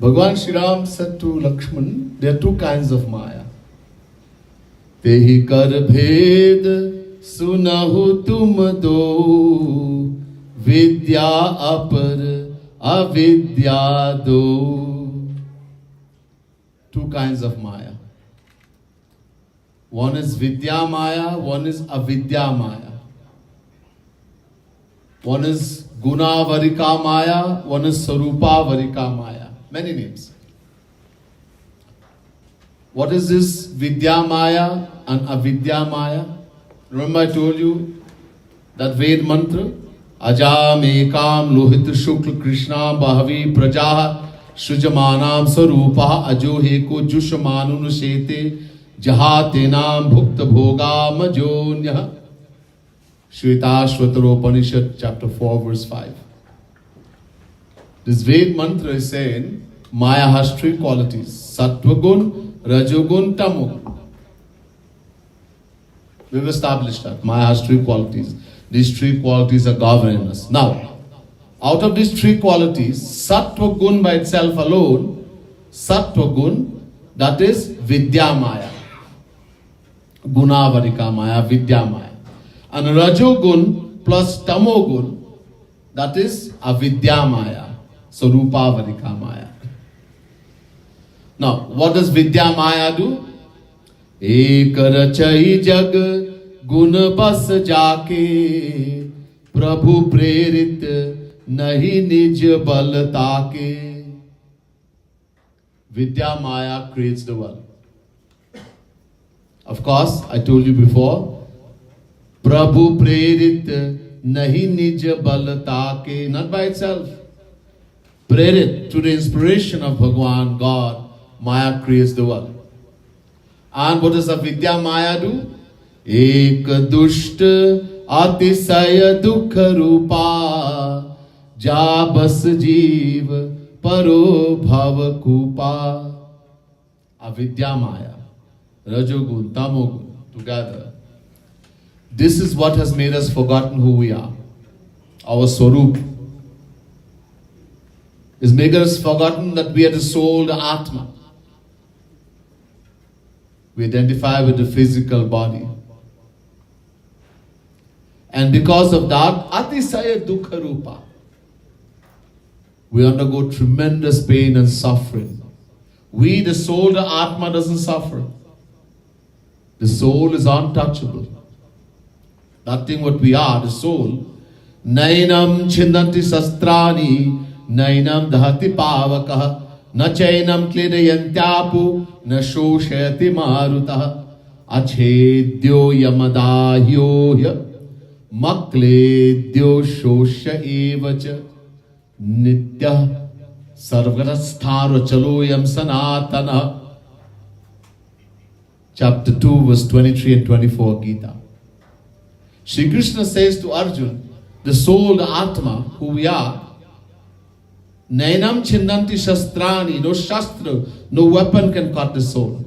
Bhagavan Shri Ram said to Lakshman, there are two kinds of Maya. Tehi kar bhed sunahu tum do, vidya apar avidya do. Two kinds of Maya. One is Vidya Maya, one is Avidya Maya. One is Guna Varika Maya, one is Sarupa Varika Maya. Many names. What is this Vidya Maya and Avidya Maya? Remember I told you that Ved mantra? Ajam ekam lohit shukla krishna bahavi prajaha shujamanam sarupa ajo heko jushamanu nushete jahatenam bhukta bhogam ajonyah. Shvetashvataropanishad chapter 4 verse 5. This Ved mantra is saying Maya has three qualities: Sattva gun, Rajogun, Tamogun. We've established that Maya has three qualities. These three qualities are governing us. Now, out of these three qualities, Sattva gun by itself alone, Sattva gun, that is Vidya Maya, Guna Varika Maya, Vidya Maya. And Rajogun plus Tamogun, that is Avidya Maya, so Rupa Varika Maya. Now, what does Vidya Maya do? Ek rachai jag gun bas jaake, Prabhu prerit nahi nij bal taake. Vidya Maya creates the world. Of course, I told you before, Prabhu prerit nahi nij bal taake, not by itself. Prerit, to the inspiration of Bhagwan, God, Maya creates the world. And what does Avidya Maya do? Ek dusht atisaya dukha rupa, jabas jeev paro bhav kupa. Avidya Maya, Rajogun, Tamogun, together. This is what has made us forgotten who we are. Our Swarup is making us forgotten that we are the soul, the Atma. We identify with the physical body. And because of that, Atisaya Dukha Rupa, we undergo tremendous pain and suffering. We, the soul, the Atma, doesn't suffer. The soul is untouchable. That thing what we are, the soul. Nainam chindanti sastrani, nainam dahati pavakah, na chainam klidayantyapu, na shoshayati marutah, achedyo yamadahyohya, makledyo shosha evacha, nitya sarvarasthara chaloyam sanatana. Chapter 2 verse 23 and 24 Gita. Shri Krishna says to Arjun, the soul, the Atma, who we are, Nainam chindanti shastrani, no shastra, no weapon can cut the soul.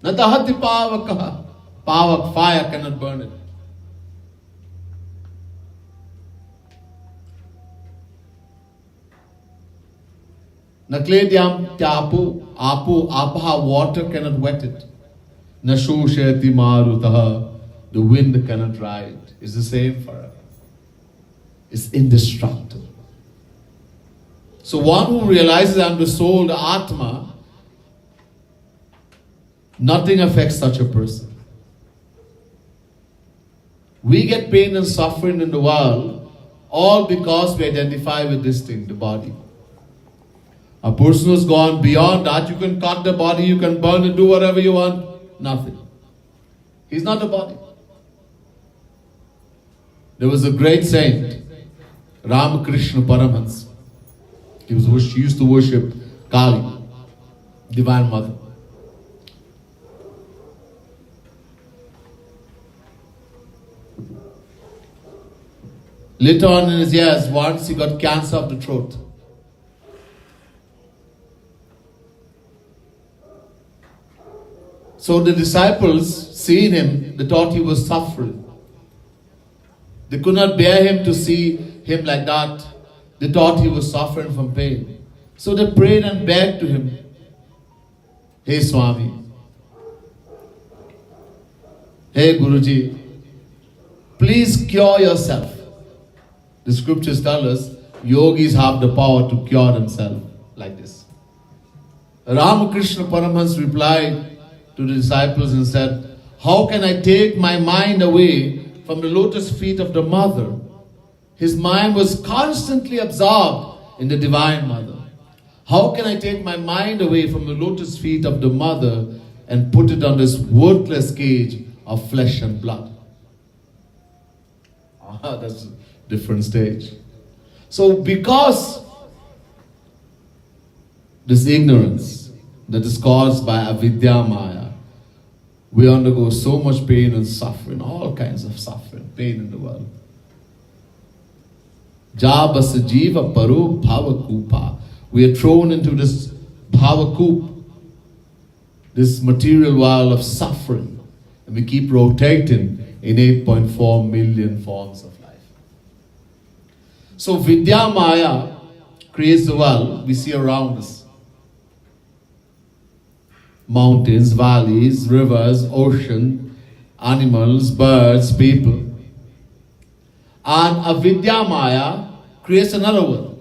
Natahati pavakaha, pavak, fire cannot burn it. Nakledyam tyapu, apu, apaha, water cannot wet it. Nashoshati marutaha, the wind cannot dry it. It's the same forever. It's indestructible. So one who realizes I'm the soul, the Atma, nothing affects such a person. We get pain and suffering in the world all because we identify with this thing, the body. A person who's gone beyond that, you can cut the body, you can burn it, do whatever you want, nothing. He's not the body. There was a great saint, Ramakrishna Paramhans. He used to worship Kali, Divine Mother. Later on in his years, once he got cancer of the throat. So the disciples, seeing him, they thought he was suffering. They could not bear him to see him like that. They thought he was suffering from pain. So they prayed and begged to him, "Hey Swami, hey Guruji, please cure yourself." The scriptures tell us yogis have the power to cure themselves like this. Ramakrishna Paramhans replied to the disciples and said, "How can I take my mind away from the lotus feet of the mother?" His mind was constantly absorbed in the Divine Mother. How can I take my mind away from the lotus feet of the mother and put it on this worthless cage of flesh and blood? That's a different stage. So because this ignorance that is caused by avidya maya, we undergo so much pain and suffering, all kinds of suffering, pain in the world. Jabas jiva paru bhavakupa. We are thrown into this bhavakup, this material world of suffering, and we keep rotating in 8.4 million forms of life. So Vidya Maya creates the world we see around us. Mountains, valleys, rivers, ocean, animals, birds, people. And Avidya Maya creates another world.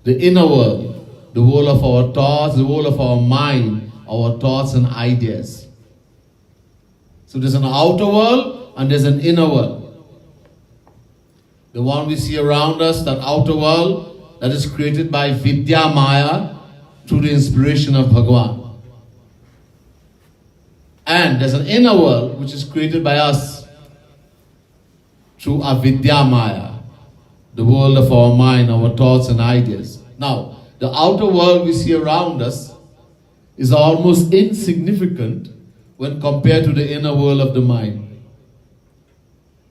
The inner world, the world of our thoughts, the world of our mind, our thoughts and ideas. So there's an outer world and there's an inner world. The one we see around us, that outer world, that is created by Vidya Maya through the inspiration of Bhagavan. And there's an inner world which is created by us through Avidya Maya, the world of our mind, our thoughts and ideas. Now, the outer world we see around us is almost insignificant when compared to the inner world of the mind.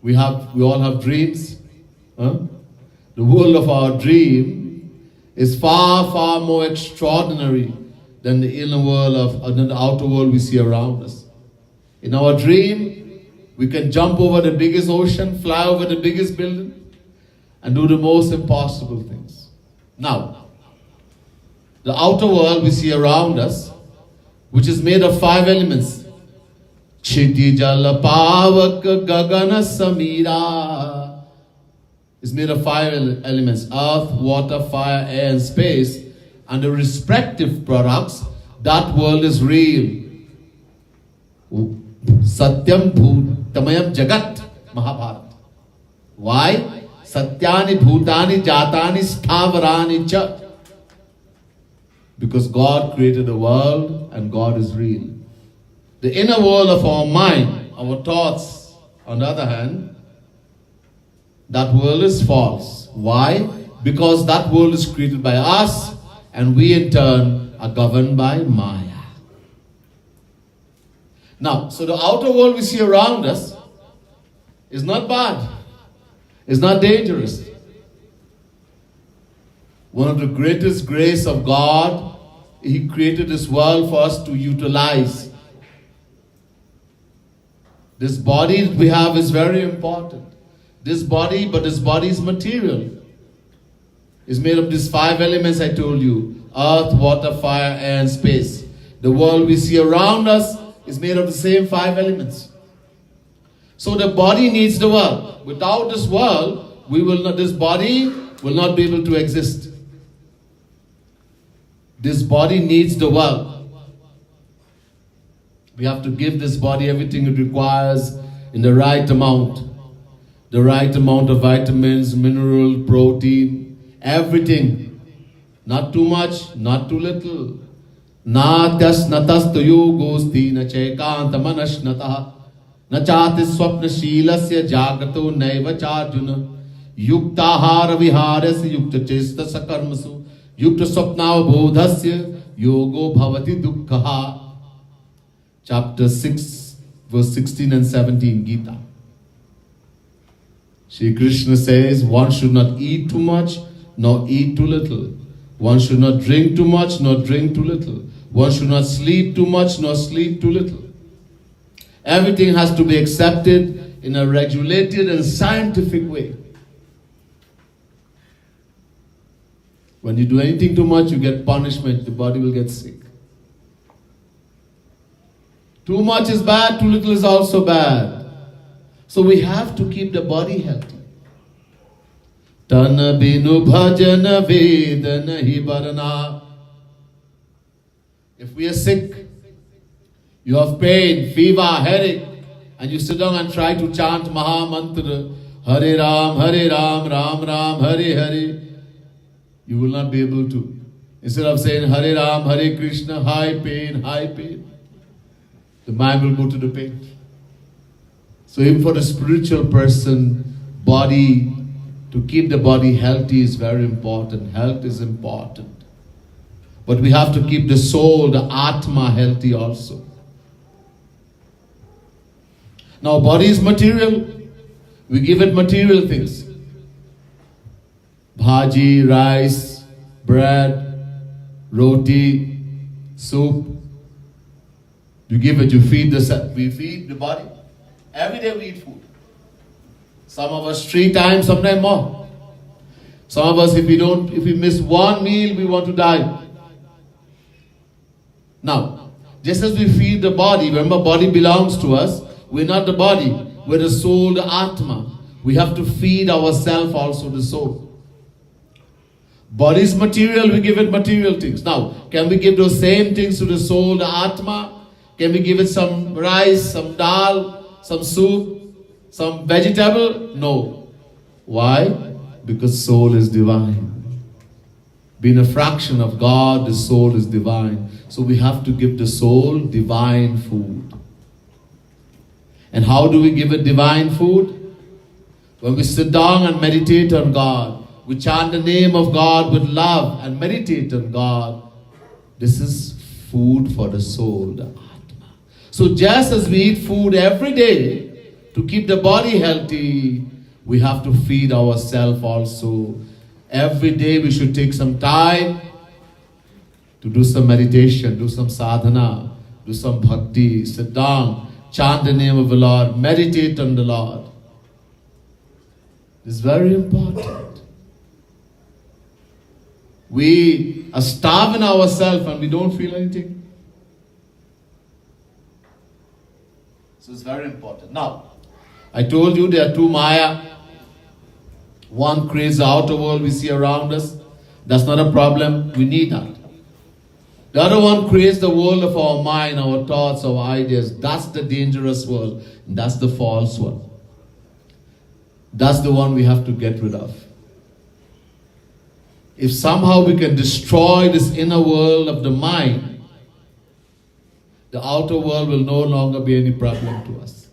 We all have dreams. Huh? The world of our dream is far, far more extraordinary than the inner world than the outer world we see around us. In our dream, we can jump over the biggest ocean, fly over the biggest building, and do the most impossible things. Now, the outer world we see around us, which is made of 5 elements. Chiti Jala Pavak Gagana Samira is made of 5 elements: earth, water, fire, air, and space. And the respective products, that world is real. Satyam Bhutamayam Jagat Mahabharata. Why? Satyani Bhutani Jatani Sthavarani Cha. Because God created the world and God is real. The inner world of our mind, our thoughts, on the other hand, that world is false. Why? Because that world is created by us and we in turn are governed by Maya. Now, so the outer world we see around us is not bad. It's not dangerous. One of the greatest grace of God, He created this world for us to utilize. This body we have is very important. This body is material. It's made of these 5 elements I told you: earth, water, fire, air, and space. The world we see around us is made of the same 5 elements. So the body needs the world. Without this world, this body will not be able to exist. This body needs the world. We have to give this body everything it requires in the right amount. The right amount of vitamins, mineral, protein, everything. Not too much, not too little. Natyas natastayo gosti na chaikanta manashnataha na chati swapna shilasya jagato naiva charjuna yuktahara viharasya yukta chesta sakarmasu yukta swapnava bodhasya yogo bhavati dukkha. Chapter 6, verse 16 and 17, Gita. Shri Krishna says, one should not eat too much, nor eat too little. One should not drink too much, nor drink too little. One should not sleep too much, nor sleep too little. Everything has to be accepted in a regulated and scientific way. When you do anything too much, you get punishment. The body will get sick. Too much is bad, too little is also bad. So we have to keep the body healthy. Tana binu bhajana vedana hi barana. If we are sick, you have pain, fever, headache, and you sit down and try to chant Maha Mantra, Hare Ram, Ram Ram, Hare Hare, you will not be able to. Instead of saying Hare Ram, Hare Krishna, high pain, the mind will go to the pain. So even for the spiritual person, body, to keep the body healthy is very important. Health is important. But we have to keep the soul, the Atma healthy also. Now body is material. We give it material things. Bhaji, rice, bread, roti, soup. You give it, we feed the body. Every day we eat food. Some of us 3 times, sometimes more. Some of us, if we miss one meal, we want to die. Now, just as we feed the body, remember body belongs to us. We're not the body, we're the soul, the Atma. We have to feed ourselves also, the soul. Body is material, we give it material things. Now, can we give those same things to the soul, the Atma? Can we give it some rice, some dal, some soup, some vegetable? No. Why? Because soul is divine. Being a fraction of God, the soul is divine. So we have to give the soul divine food. And how do we give it divine food? When we sit down and meditate on God, we chant the name of God with love and meditate on God. This is food for the soul, the Atma. So just as we eat food every day to keep the body healthy, we have to feed ourselves also. Every day we should take some time to do some meditation, do some sadhana, do some bhakti, sit down, chant the name of the Lord, meditate on the Lord. It's very important. We are starving ourselves and we don't feel anything. So it's very important. Now, I told you there are 2 Maya. One creates the outer world we see around us. That's not a problem. We need that. The other one creates the world of our mind, our thoughts, our ideas. That's the dangerous world. That's the false one. That's the one we have to get rid of. If somehow we can destroy this inner world of the mind, the outer world will no longer be any problem to us.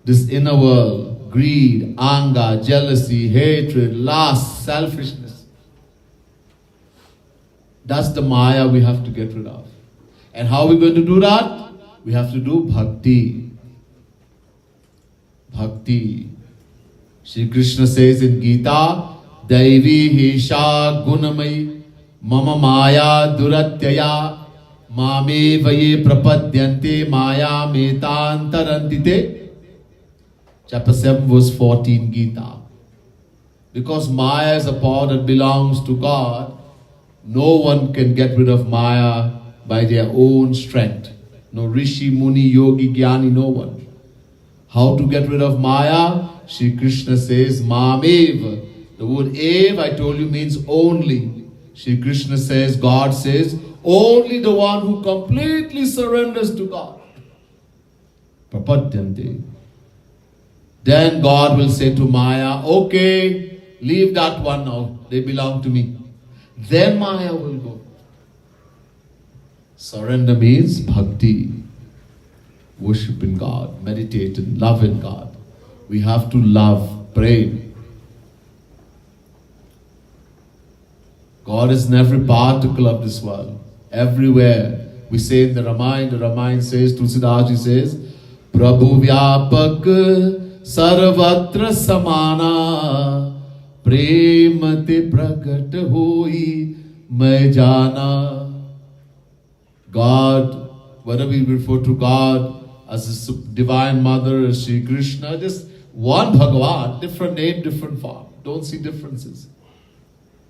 This inner world, greed, anger, jealousy, hatred, lust, selfishness. That's the Maya we have to get rid of. And how are we going to do that? We have to do bhakti. Bhakti. Shri Krishna says in Gita, Daivi Hisha Gunamai Mama Maya Duratyaya Mame Vaye Prapadyante Maya Metantarantite. Chapter 7 verse 14 Gita. Because Maya is a power that belongs to God, no one can get rid of Maya by their own strength. No Rishi, Muni, Yogi, Jnani, no one. How to get rid of Maya? Shri Krishna says, Mamev. The word Ev, I told you, means only. Shri Krishna says, God says, only the one who completely surrenders to God. Prapadyante. Then God will say to Maya, okay, leave that one now. They belong to me. Then Maya will go. Surrender means bhakti. Worship in God, meditate and love in God. We have to love, pray. God is in every particle of this world. Everywhere. We say in the Ramayana says, Tulsidaji says, Prabhu Vyapak Sarvatra Samana Prem te prakat hoi main jana. God, whether we refer to God as a divine mother, as Sri Krishna, just one Bhagavan, different name, different form. don't see differences.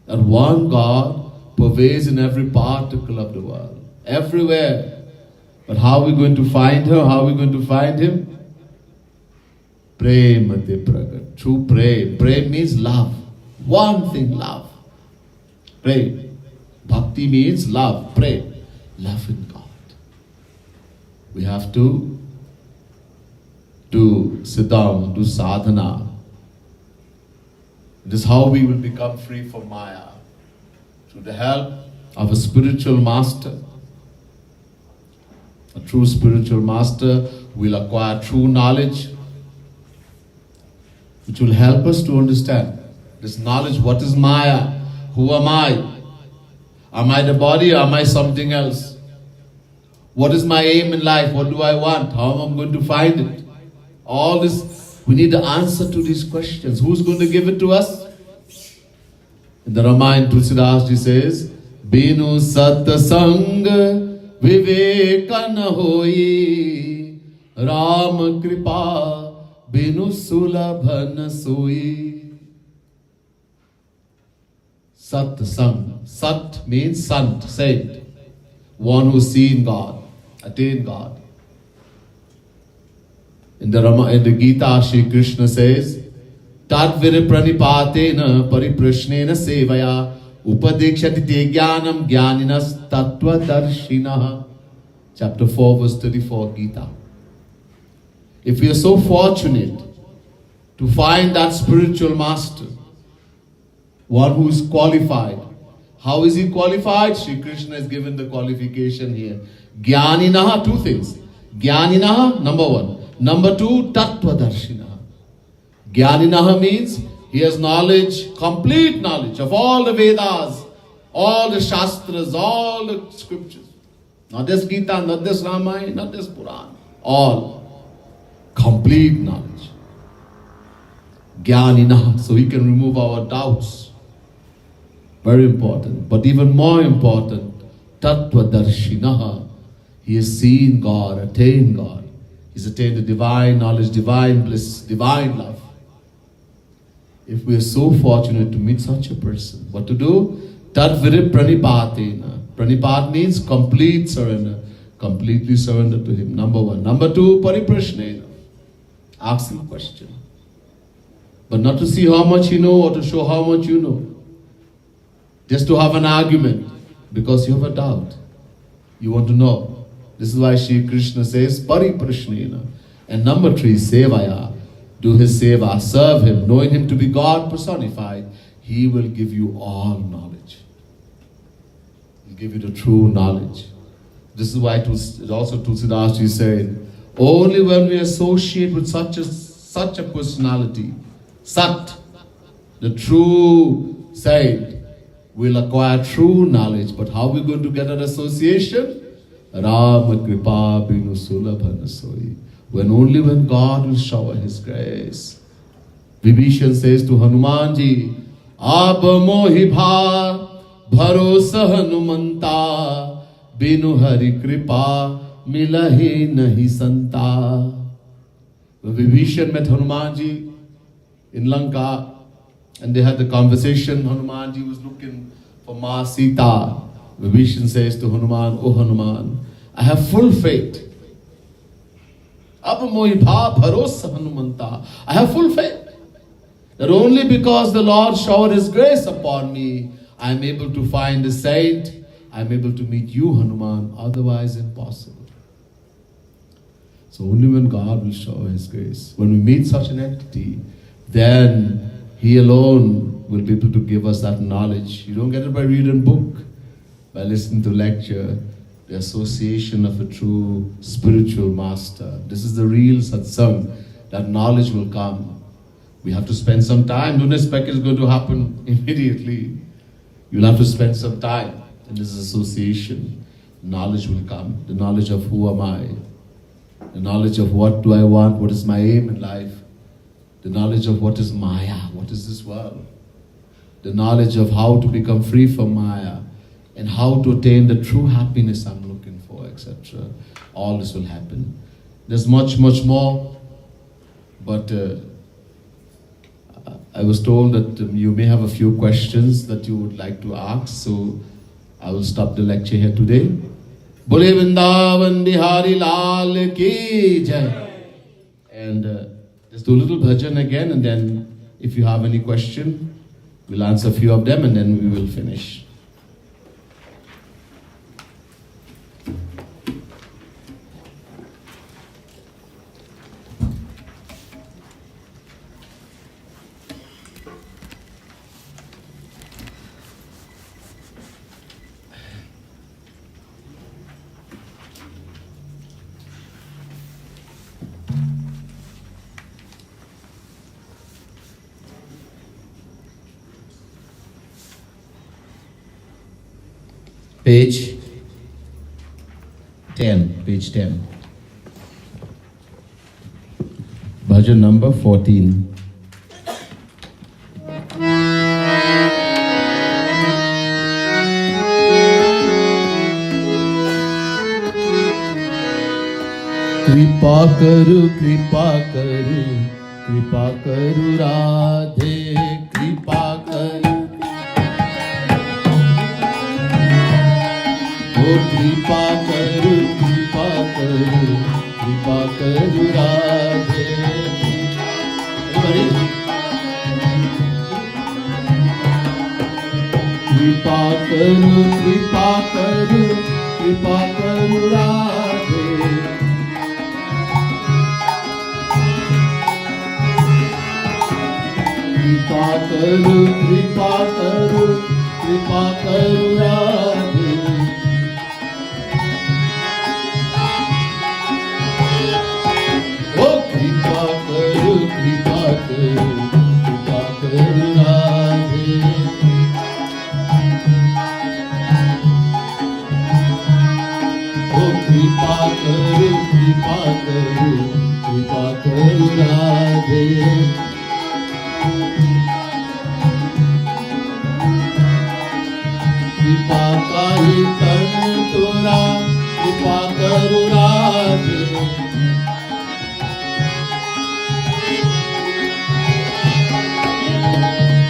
That one God pervades in every particle of the world, everywhere. But how are we going to find her? How are we going to find him? Prema de pragat. True prem. Prem means love. One thing, love. Prem. Bhakti means love. Prem. Love in God. We have to sit down, do sadhana. This is how we will become free from Maya. Through the help of a spiritual master. A true spiritual master will acquire true knowledge, which will help us to understand this knowledge. What is Maya? Who am I? Am I the body or am I something else? What is my aim in life? What do I want? How am I going to find it? All this, we need the answer to these questions. Who's going to give it to us? In the Ramayana, Tulsidas ji says, Binu Satsang Viveka na hoi, Ram Kripa Binu Sulabha na soi. Satsang. Sat means sant, saint. One who's seen God, attained God. In the Gita, Shri Krishna says, Tatvira pranipatena pariprashnena sevaya upadekshati te jnanam jnaninas tattva darshinaha. Chapter 4, verse 34, Gita. If we are so fortunate to find that spiritual master, one who is qualified. How is he qualified? Shri Krishna has given the qualification here. Jnaninaha, two things. Jnaninaha, number one. Number two, tattva darshinaha. Jnaninaha means he has knowledge, complete knowledge of all the Vedas, all the Shastras, all the scriptures. Not this Gita, not this Ramayana, not this Puran. All. Complete knowledge. Jnaninaha. So he can remove our doubts. Very important. But even more important, tattva darshinaha. He has seen God, attained God. He's attained the divine knowledge, divine bliss, divine love. If we are so fortunate to meet such a person, what to do? Tadvirip pranipatena. Pranipat means complete surrender. Completely surrender to him. Number one. Number two, pariprashnena. Ask him a question. But not to see how much you know or to show how much you know. Just to have an argument. Because you have a doubt. You want to know. This is why Shri Krishna says, pariprashnena. And number three, sevaya. Do his seva, serve him, knowing him to be God personified. He will give you all knowledge. He'll give you the true knowledge. This is why also Tulsidas ji said, only when we associate with such a personality, Sat, the true saint, will acquire true knowledge. But how are we going to get an association? Rama Kripa Binu Sulabha na soi. When God will shower his grace. Vibhishan says to Hanumanji, Ab mohi bha bharosa Hanumanta Binu Hari Kripa milahi nahi santa. When Vibhishan met Hanumanji in Lanka and they had the conversation, Hanumanji was looking for Ma Sita. Vibhishan says to Hanuman, O Hanuman, I have full faith. I have full faith that only because the Lord showered his grace upon me, I am able to find a saint, I am able to meet you, Hanuman, otherwise impossible. So only when God will shower his grace, when we meet such an entity, then he alone will be able to give us that knowledge. You don't get it by reading a book, by listening to lecture. The association of a true spiritual master. This is the real satsang. That knowledge will come. We have to spend some time. Don't expect it's going to happen immediately. You'll have to spend some time in this association. Knowledge will come. The knowledge of who am I. The knowledge of what do I want. What is my aim in life. The knowledge of what is Maya. What is this world. The knowledge of how to become free from Maya. And how to attain the true happiness I'm looking for, etc. All this will happen. There's much, much more, but I was told that you may have a few questions that you would like to ask, so I will stop the lecture here today. Bole Vrindavan Bihari Lal Ki Jai. And just do a little bhajan again, and then if you have any question, we'll answer a few of them, and then we will finish. Page 10, page 10. Bhajan number 14. Kripa karu, kripa karu, kripa karu Radhe, kripa karu. Oh, kripa karu, kripa karu, kripa karu Radhe. Everybody? Kripa karu, kripa karu, kripa karu Radhe. Kripa karu, kripa karu, kripa karu Radhe. Oh, kripa karu, kripa karu, kripa karu Radhe. Oh, kripa karu, kripa karu, kripa karu Radhe. कृपा काहि तन तोरा, कृपा करु राधे।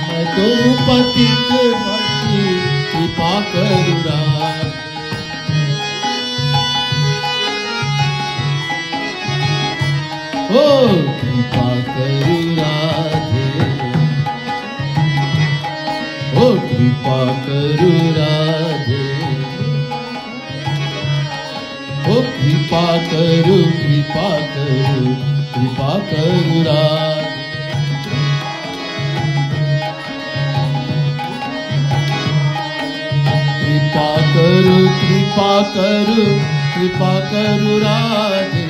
मैं तो पतित मती, कृपा करु राधे। ओ कृपा करु राधे, ओ कृपा करु राधे। ओ कृपा करु, कृपा करु, कृपा करु राधे। कृपा करु, कृपा करु, कृपा करु राधे।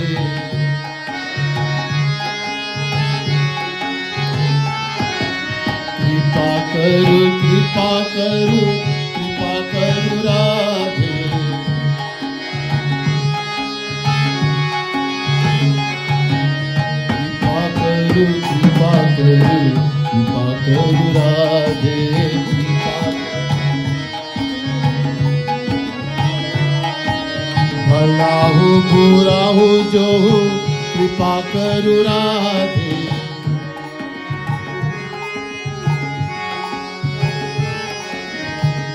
कृपा करु, कृपा करु, कृपा करु राधे। कृपा करु, कृपा करु, कृपा करु राधे। भला हो बुरा हो जो हो, कृपा करु राधे।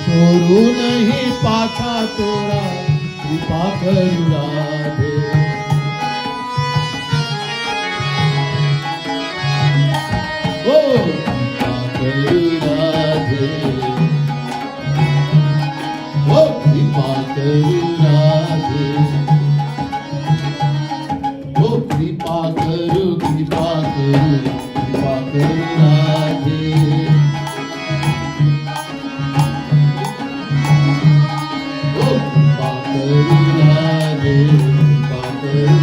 छोरू नहीं पाछा तोरा, कृपा करु राधे। ओ कृपा करु राधे, ओ कृपा करु राधे। ओ कृपा करू, कृपा करू, कृपा करू राधे। ओ कृपा करू राधे, कृपा करू,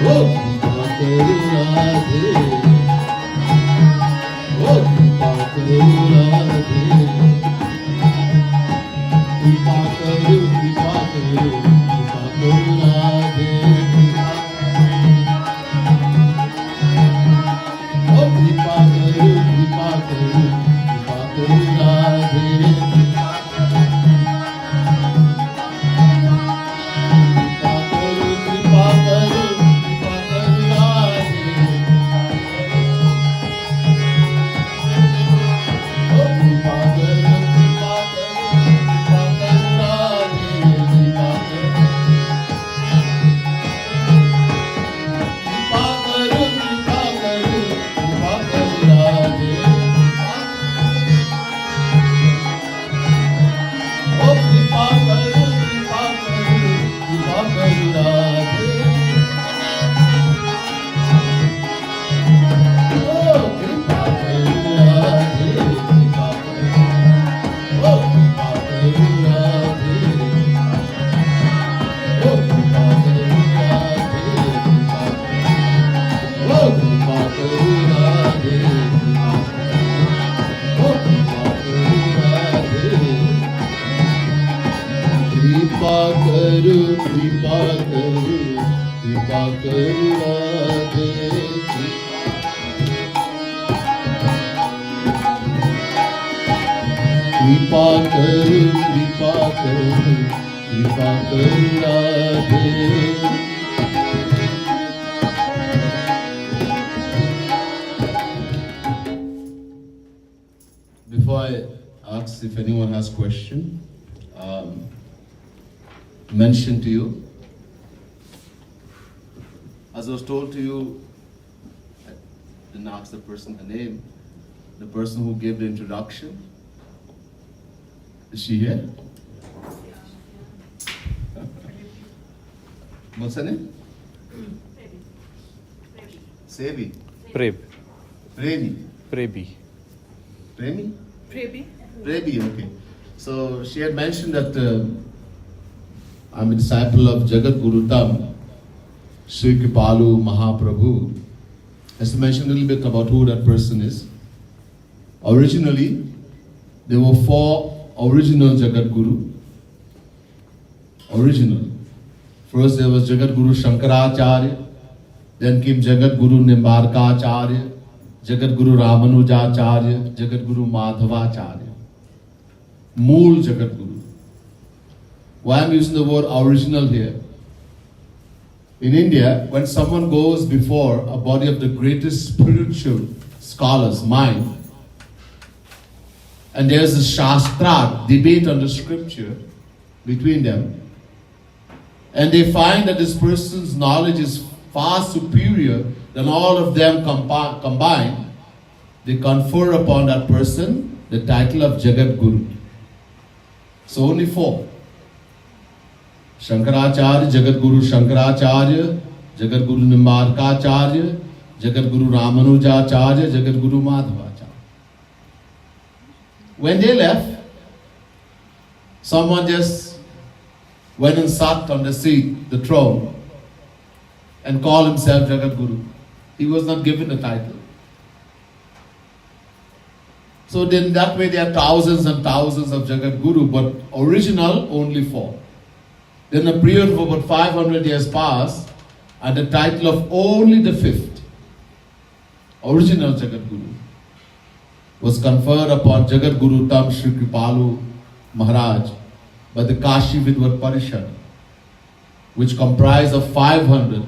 ओ कृपा करू राधे। ओ कृपा करू राधे। कृपा करू, कृपा करू, कृपा करू राधे। ओ कृपा करू, कृपा करू, कृपा करू राधे। कृपा करू, कृपा करू, कृपा करू राधे। कृपा करो कृपा करो राधे कृपा करो Radhe Before I ask if anyone has question, mention to you, as I was told to you, I didn't ask the person her name, the person who gave the introduction. Is she here? What's her name? Sevi. Premi. Prebi. Premi? Prebi. Prebi, okay. So she had mentioned that I'm a disciple of Jagat Guru Tam, Sri Kripalu Mahaprabhu. Has to mention a little bit about who that person is. Originally, there were 4 original Jagat Guru. Original. First there was Jagat Guru Shankaracharya, then came Jagat Guru Nimbarkacharya, Jagat Guru Ramanujacharya, Jagat Guru Madhavacharya. Mool Jagat Guru. Why I'm using the word original here? In India, when someone goes before a body of the greatest spiritual scholars, mind, and there's a Shastra, debate on the scripture between them, and they find that this person's knowledge is far superior than all of them combined, they confer upon that person the title of Jagat Guru. So only 4. Shankaracharya, Jagat Guru Shankaracharya, Jagat Guru Nimbarkacharya, Jagat Guru Ramanujacharya, Jagat Guru Madhavacharya. When they left, someone just went and sat on the seat, the throne, and called himself Jagat Guru. He was not given a title. So then that way there are thousands and thousands of Jagat Guru, but original only 4. Then a period of about 500 years passed, and the title of only the 5th, original Jagat Guru, was conferred upon Jagat Guru Tam Sri Kripalu Maharaj by the Kashi Vidvat Parishad, which comprised of 500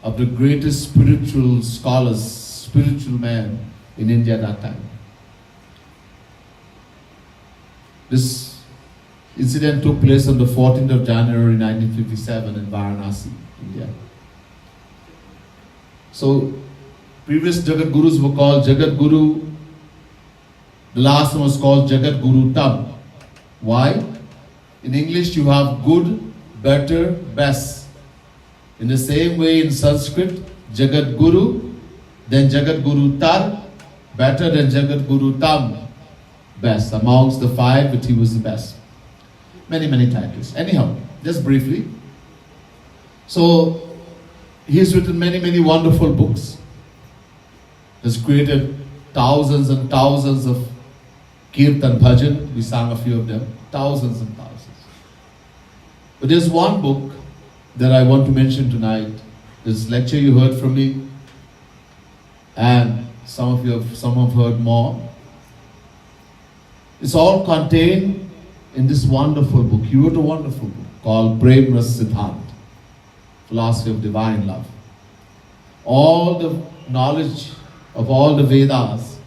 of the greatest spiritual scholars, spiritual men in India at that time. This incident took place on the 14th of January 1957 in Varanasi, India. So, previous Jagat Gurus were called Jagat Guru. The last one was called Jagat Guru Tam. Why? In English you have good, better, best. In the same way in Sanskrit, Jagat Guru, then Jagat Guru Tar, better than Jagat Guru Tam, best. Amongst the 5, but he was the best. Many, many titles. Anyhow, just briefly. So, he has written many, many wonderful books. Has created thousands and thousands of Kirtan Bhajan. We sang a few of them. Thousands and thousands. But there's one book that I want to mention tonight. This lecture you heard from me, and some have heard more. It's all contained in this wonderful book. He wrote a wonderful book called Prem Ras Siddhant, Philosophy of Divine Love. All the knowledge of all the Vedas,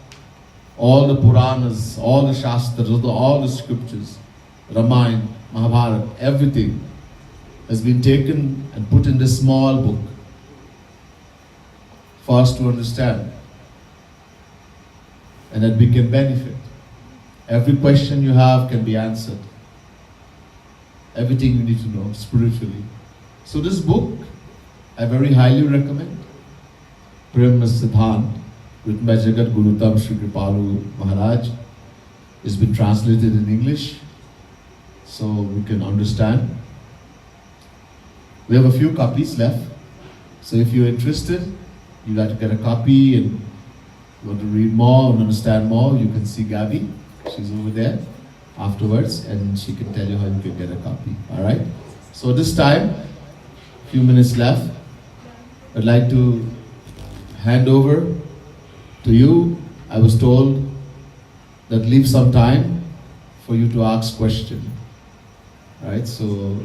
all the Puranas, all the Shastras, all the scriptures, Ramayana, Mahabharata, everything has been taken and put in this small book for us to understand, and that we can benefit. Every question you have can be answered. Everything you need to know spiritually. So this book, I very highly recommend. Prem Ras Siddhant, written by Jagat Guru Tam Sri Kripalu Maharaj. It's been translated in English, so we can understand. We have a few copies left, so if you're interested, you like to get a copy and you want to read more and understand more, you can see Gabby. She's over there afterwards and she can tell you how you can get a copy. Alright? So this time, few minutes left. I'd like to hand over to you. I was told that leave some time for you to ask questions. Right? So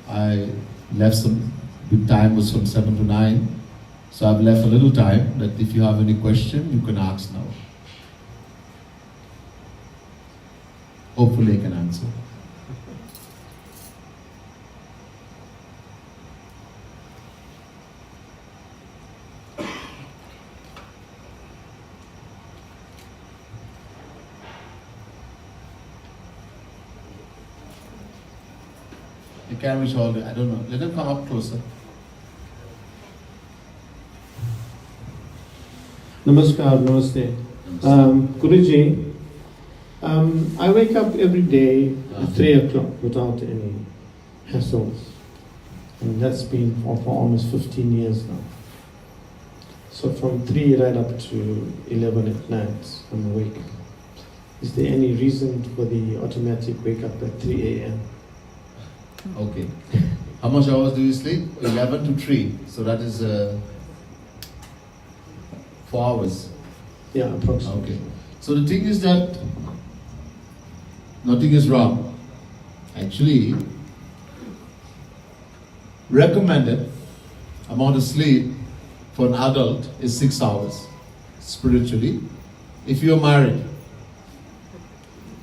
I left some, the time was from 7 to 9. So I've left a little time that if you have any question, you can ask now. Hopefully I can answer. You can't reach all the, I don't know. Let them come up closer. Namaskar, namaste. Guruji, I wake up every day at 3 o'clock without any hassles. And that's been for almost 15 years now. So from 3 right up to 11 at night, I'm awake. Is there any reason for the automatic wake up at 3 a.m.? Okay. How much hours do you sleep? 11 to 3. So that is 4 hours. Yeah, approximately. Okay. So the thing is that nothing is wrong. Actually, recommended amount of sleep for an adult is 6 hours spiritually. If you're married,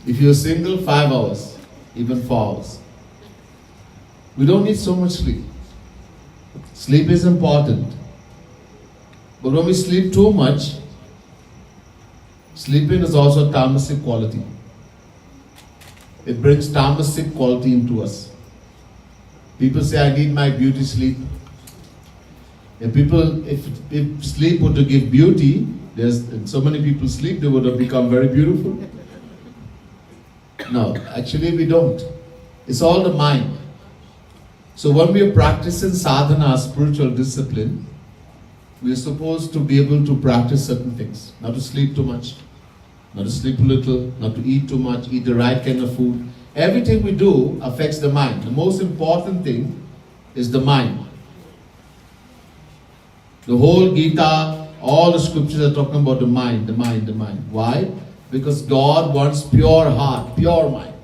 if you're single, 5 hours, even 4 hours. We don't need so much sleep. Sleep is important. But when we sleep too much, sleeping is also a tamasic quality. It brings tamasic quality into us. People say, I need my beauty sleep. If sleep were to give beauty, so many people sleep, they would have become very beautiful. No, actually we don't. It's all the mind. So when we are practicing sadhana, spiritual discipline, we are supposed to be able to practice certain things. Not to sleep too much, not to sleep a little, not to eat too much, eat the right kind of food. Everything we do affects the mind. The most important thing is the mind. The whole Gita, all the scriptures are talking about the mind, the mind, the mind. Why? Because God wants pure heart, pure mind.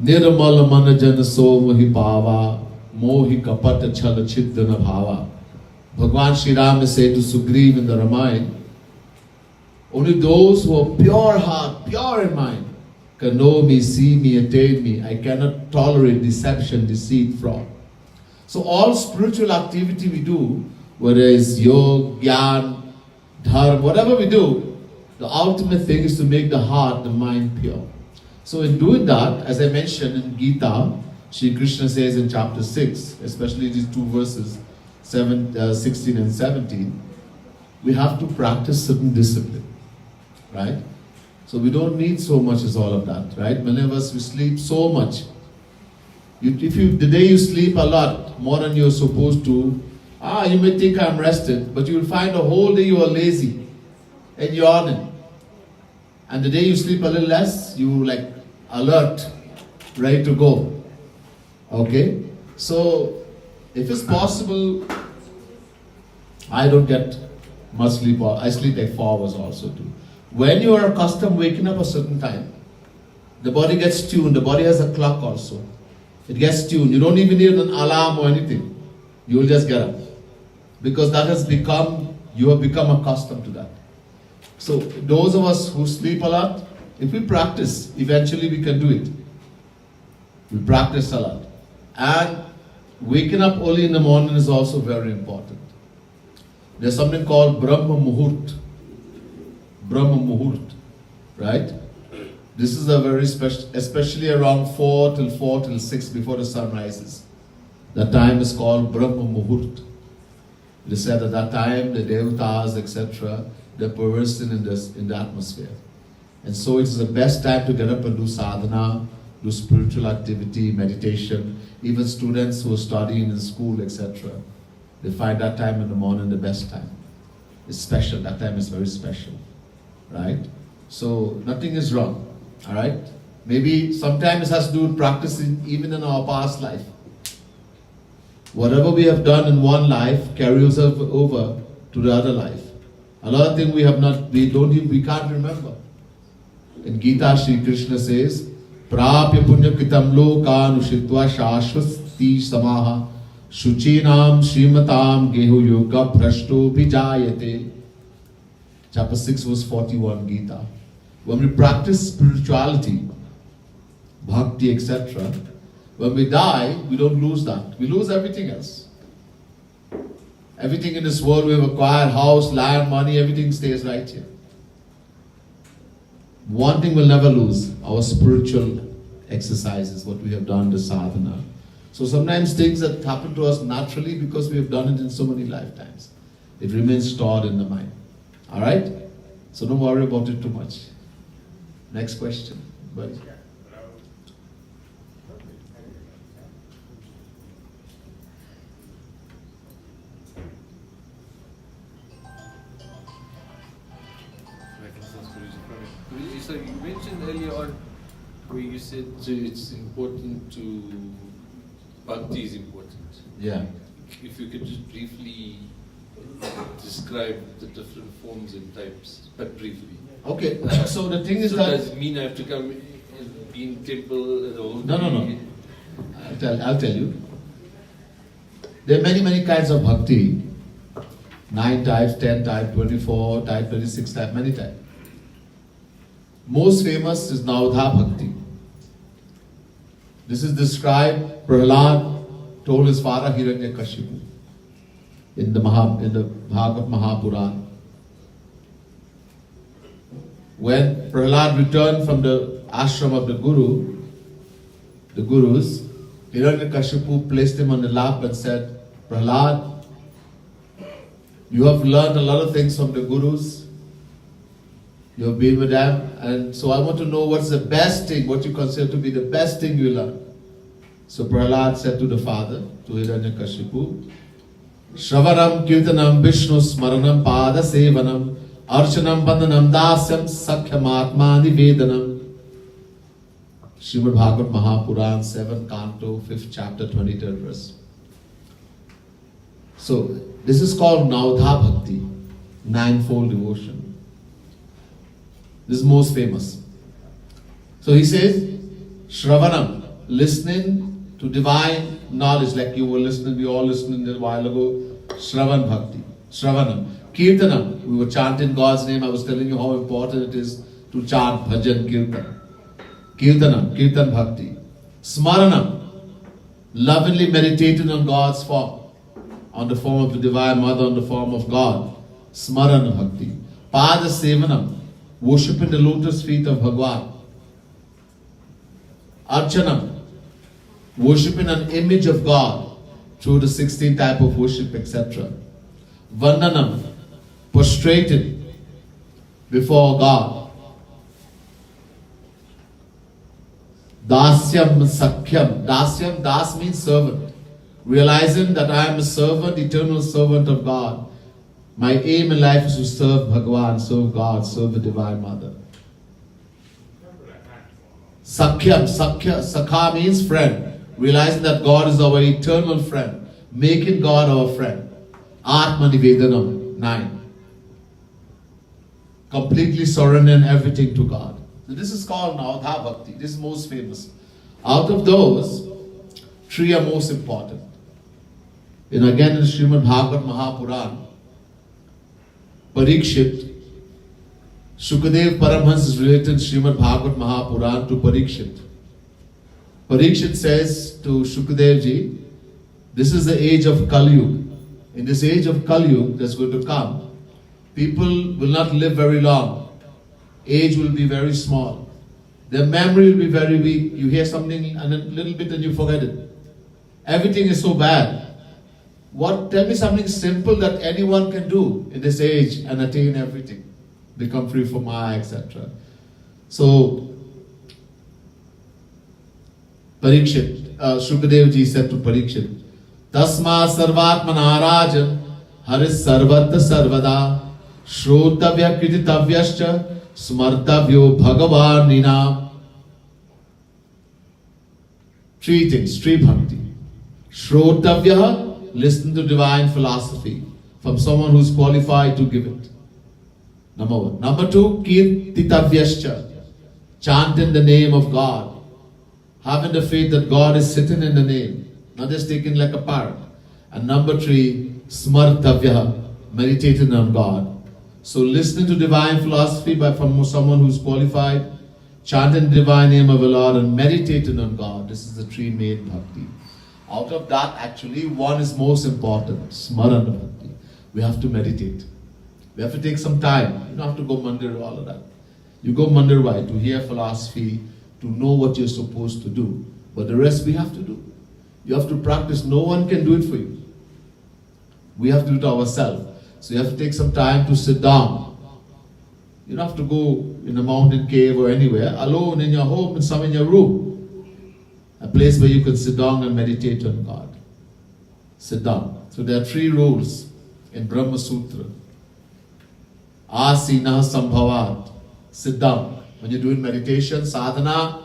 Nirmala manajana so mohi pava, mohi kapata chala chittana bhava. Bhagwan Shri Ram said to Sugriv in the Ramayana, only those who are pure heart, pure in mind, can know me, see me, attain me. I cannot tolerate deception, deceit, fraud. So all spiritual activity we do, whether it's yoga, gyan, dharma, whatever we do, the ultimate thing is to make the heart, the mind pure. So in doing that, as I mentioned in Gita, Shri Krishna says in chapter 6, especially these two verses, 16 and 17, we have to practice certain discipline, right? So we don't need so much as all of that, right? Many of us, we sleep so much. The day you sleep a lot, more than you're supposed to, you may think I'm rested, but you'll find the whole day you are lazy and yawning. And the day you sleep a little less, you like alert, ready to go. Okay? So, if it's possible, I don't get much sleep. I sleep like 4 hours also too. When you are accustomed waking up a certain time, the body gets tuned. The body has a clock also. It gets tuned. You don't even need an alarm or anything. You will just get up. Because that has become, you have become accustomed to that. So those of us who sleep a lot, if we practice, eventually we can do it. We practice a lot. And waking up early in the morning is also very important. There's something called Brahma Muhurt. Brahma Muhurt, right? This is a very special, especially around 4 till 6 before the sun rises. That time is called Brahma Muhurt. It is said at that time the devatas, etc., they're conversing in the atmosphere. And so it's the best time to get up and do sadhana, do spiritual activity, meditation, even students who are studying in school, etc. They find that time in the morning the best time. It's special. That time is very special, right? So nothing is wrong, all right? Maybe sometimes it has to do with practicing even in our past life. Whatever we have done in one life carries over to the other life. Another thing we can't remember. In Gita, Sri Krishna says, Prapya punya kitam lokan ushitva shashvasti samaha shuchinam srimatam gehu yoga prashto vijayate. Chapter 6 verse 41 Gita. When we practice spirituality, bhakti, etc., when we die, we don't lose that. We lose everything else. Everything in this world we have acquired, house, land, money, everything stays right here. One thing we'll never lose, our spiritual exercises, what we have done, the sadhana. So sometimes things that happen to us naturally because we have done it in so many lifetimes. It remains stored in the mind. Alright? So don't worry about it too much. Next question. Buddy. So you mentioned earlier on where you said it's important to, bhakti is important. Yeah. If you could just briefly describe the different forms and types, but briefly. Okay, so the thing is so that... does it mean I have to come and be in temple the whole No, day? no, no. I'll tell you. There are many kinds of bhakti. 9 types, 10 types, 24 types, 26 types, many types. Most famous is Navadha Bhakti. This is described, Prahlad told his father Hiranyakashipu in the Bhagavad Mahapuran. When Prahlad returned from the ashram of the Gurus, Hiranyakashipu placed him on the lap and said, Prahlad, you have learned a lot of things from the Gurus. You have been with them, and so I want to know what's the best thing, what you consider to be the best thing you learn. So Prahlad said to the father, to Hiranyakashipu, Shravanam Kirtanam Vishnu Smaranam Pada Sevanam Archanam Bandanam Dasyam Sakhyam Atma Nivedanam. Srimad Bhagavad Mahapuran, 7th Canto, 5th chapter, 23rd verse. So this is called Navadha Bhakti, ninefold devotion. This is most famous. So he says, Shravanam, listening to divine knowledge, like you were listening, we all listened a while ago. Shravan Bhakti, Shravanam. Kirtanam, we were chanting God's name. I was telling you how important it is to chant bhajan, kirtan. Kirtanam, Kirtan Bhakti. Smaranam, lovingly meditating on God's form, on the form of the Divine Mother, on the form of God. Smarana Bhakti. Pada Sevanam, worshiping the lotus feet of Bhagwan. Archanam, worshipping an image of God through the 16 type of worship, etc. Vandanam, prostrated before God. Dasyam Sakhyam, Dasyam, Das means servant. Realizing that I am a servant, eternal servant of God. My aim in life is to serve Bhagwan, serve God, serve the Divine Mother. Sakhyam, Sakha means friend. Realizing that God is our eternal friend. Making God our friend. Atma Nivedanam, 9. Completely surrendering everything to God. So this is called Navadha Bhakti. This is most famous. Out of those, 3 are most important. And again in Srimad Bhagavad Mahapuran, Parikshit, Shukadev Paramhans is related Srimad Bhagavad Mahapuran to Parikshit. Parikshit says to Shukadev ji, this is the age of Kali Yuga. In this age of Kali Yuga that's going to come, people will not live very long. Age will be very small. Their memory will be very weak. You hear something and a little bit and you forget it. Everything is so bad. Tell me something simple that anyone can do in this age and attain everything. Become free from Maya, etc. So, Parikshit, Shukadev ji said to Parikshit, Tasma sarvatma narajan haris sarvatra sarvada shrotavya krititavyascha smartavyo bhagavanina. Three things, Sri Bhakti. Shrotavya, listen to divine philosophy from someone who's qualified to give it. Number one. Number two, kirtitavyascha, chant in the name of God. Having the faith that God is sitting in the name, not just taken like a parrot. And number three, smartavya, meditating on God. So listening to divine philosophy from someone who's qualified, chanting the divine name of the Lord and meditating on God. This is the three main bhakti. Out of that, actually, one is most important, smarana bhakti. We have to meditate. We have to take some time. You don't have to go mandir, all of that. You go mandir why? To hear philosophy, to know what you're supposed to do. But the rest we have to do. You have to practice. No one can do it for you. We have to do it ourselves. So you have to take some time to sit down. You don't have to go in a mountain cave or anywhere. Alone in your home, in your room. A place where you can sit down and meditate on God. Sit down. So there are three rules in Brahma Sutra. Asina Sambhavat. Sit down. When you're doing meditation, sadhana,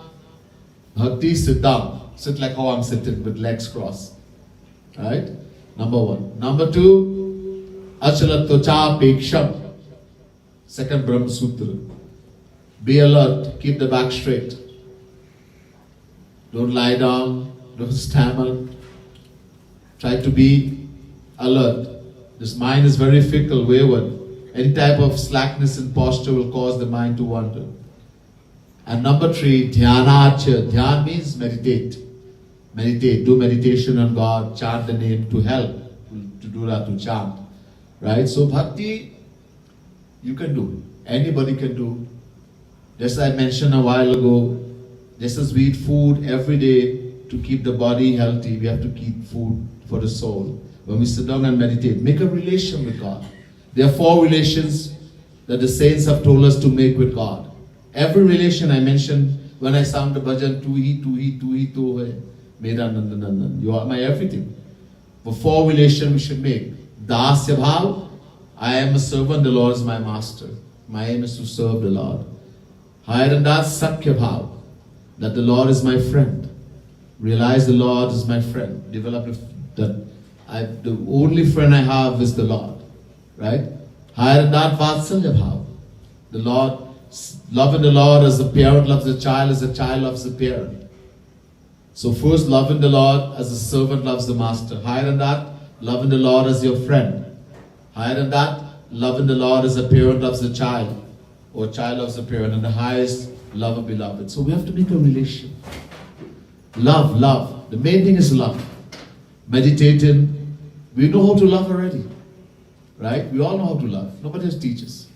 bhakti, sit down. Sit like how I'm sitting with legs crossed. Right? Number one. Number two, Achalatvacha Peksham. Second Brahma Sutra. Be alert. Keep the back straight. Don't lie down. Don't stammer. Try to be alert. This mind is very fickle, wayward. Any type of slackness in posture will cause the mind to wander. And number three, dhyanacha. Dhyan means meditate. Meditate. Do meditation on God. Chant the name to help. To do that, to chant. Right? So bhakti, you can do. Anybody can do. Just as I mentioned a while ago, just as we eat food every day to keep the body healthy, we have to keep food for the soul. When we sit down and meditate, make a relation with God. There are 4 relations that the saints have told us to make with God. Every relation I mentioned when I sang the bhajan, tu hi to hai, mera nandanandan. You are my everything. For 4 relations we should make. Dasya bhav, I am a servant, the Lord is my master. My aim is to serve the Lord. Higher than that, sakya bhav, that the Lord is my friend. Realize the Lord is my friend. Develop that the only friend I have is the Lord. Right? Higher than that, vatsalya bhav. The Lord, loving the Lord as a parent loves a child, as a child loves a parent. So first, loving the Lord as a servant loves the master. Higher than that, loving the Lord as your friend. Higher than that, loving the Lord as a parent loves a child, or a child loves a parent, and the highest, love a beloved. So we have to make a relation. Love, love. The main thing is love. Meditating. We know how to love already. Right? We all know how to love. Nobody else teaches.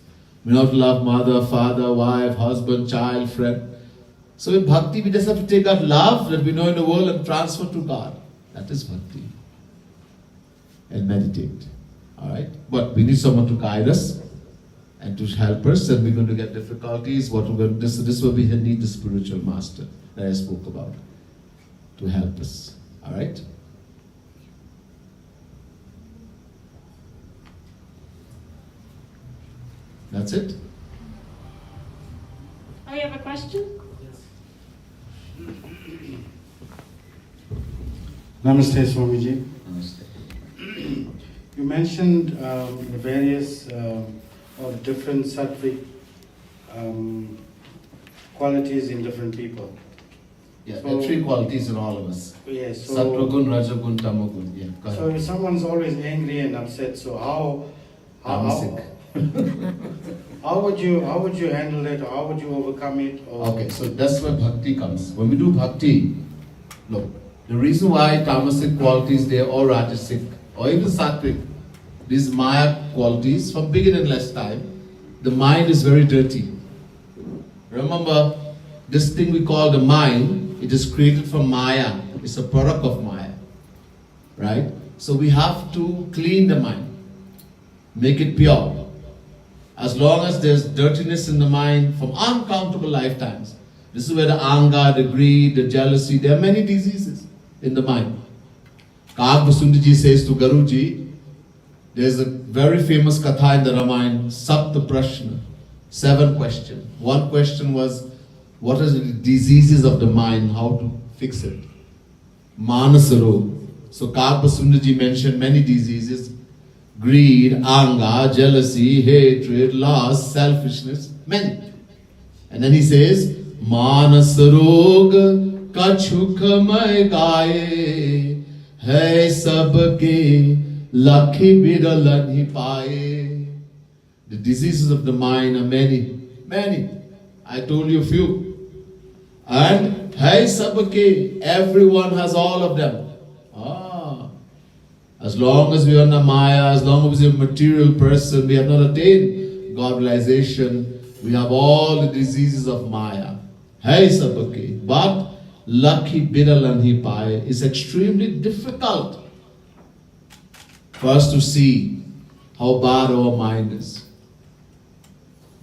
We know how to love mother, father, wife, husband, child, friend. So in bhakti, we just have to take that love that we know in the world and transfer to God. That is bhakti. And meditate. Alright? But we need someone to guide us and to help us, and we're going to get difficulties. This is where we need the spiritual master that I spoke about to help us. Alright? That's it. Oh, you have a question? Namaste, Swamiji. Namaste. You mentioned the various or different sattvic qualities in different people. Yeah, there are 3 qualities in all of us. Yes. So, Sattvagun, Rajagun, Tamagun. Yeah, go ahead. so if someone's always angry and upset, so how Tamasic. how would you handle it, or how would you overcome it? Or Okay, so that's where bhakti comes. When we do bhakti, look, the reason why tamasic qualities there, or rajasic, or even sattvic, these maya qualities, from big and less time, the mind is very dirty. Remember, this thing we call the mind, it is created from maya. It's a product of maya. Right? So we have to clean the mind, make it pure. As long as there's dirtiness in the mind from uncountable lifetimes, this is where the anger, the greed, the jealousy, there are many diseases in the mind. Kagbasundji says to Guruji, there's a very famous katha in the Ramayana, Sapta Prashna, 7 questions. One question was, what are the diseases of the mind, how to fix it? Manasarog. So Kagbasundji mentioned many diseases, greed, anger, jealousy, hatred, lust, selfishness, many. And then he says, Manasarog kachukhamay gaye, hai sabke lakhi biralan hi paaye. The diseases of the mind are many, many. I told you a few. And hai sabke, everyone has all of them. As long as we are in a Maya, as long as we are a material person, we have not attained God realization, we have all the diseases of Maya. Hai sabke. But Lakhi biralan hi paaye is extremely difficult for us to see how bad our mind is.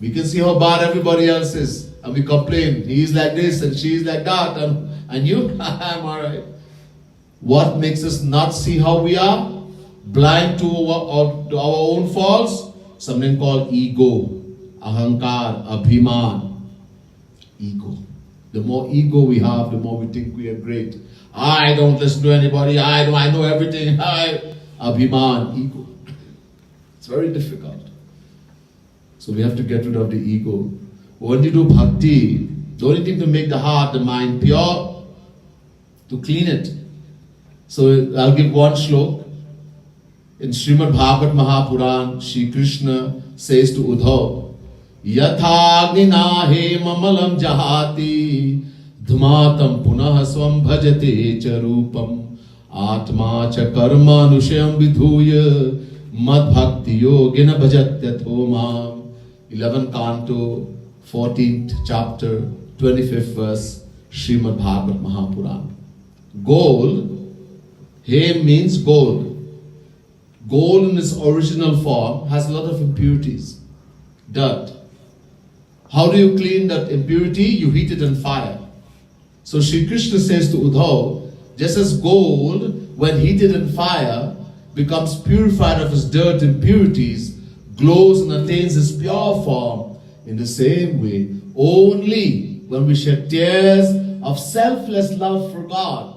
We can see how bad everybody else is, and we complain. He is like this and she is like that, and you, I'm alright. What makes us not see how we are? Blind to our own faults? Something called ego, ahankar, abhiman. Ego. The more ego we have, the more we think we are great. I don't listen to anybody. I know everything. Abhiman, ego. It's very difficult. So we have to get rid of the ego. When you do bhakti, the only thing to make the heart, the mind pure, to clean it. So I'll give one shlok. In Srimad Bhagavad Mahapuran, Shri Krishna says to Uddhav, Yathagni he mamalam jahati, dhmatam punah svam bhajate cha rupam, atma cha karma nushayam vidhuya, mad bhakti yogena bhajatyatho mam. 11th canto, 14th chapter, 25th verse, Srimad Bhagavad Mahapuran. Gold, he means gold. Gold in its original form has a lot of impurities, dirt. How do you clean that impurity? You heat it in fire. So Shri Krishna says to Uddhav, just as gold, when heated in fire, becomes purified of its dirt impurities, glows and attains its pure form, in the same way, only when we shed tears of selfless love for God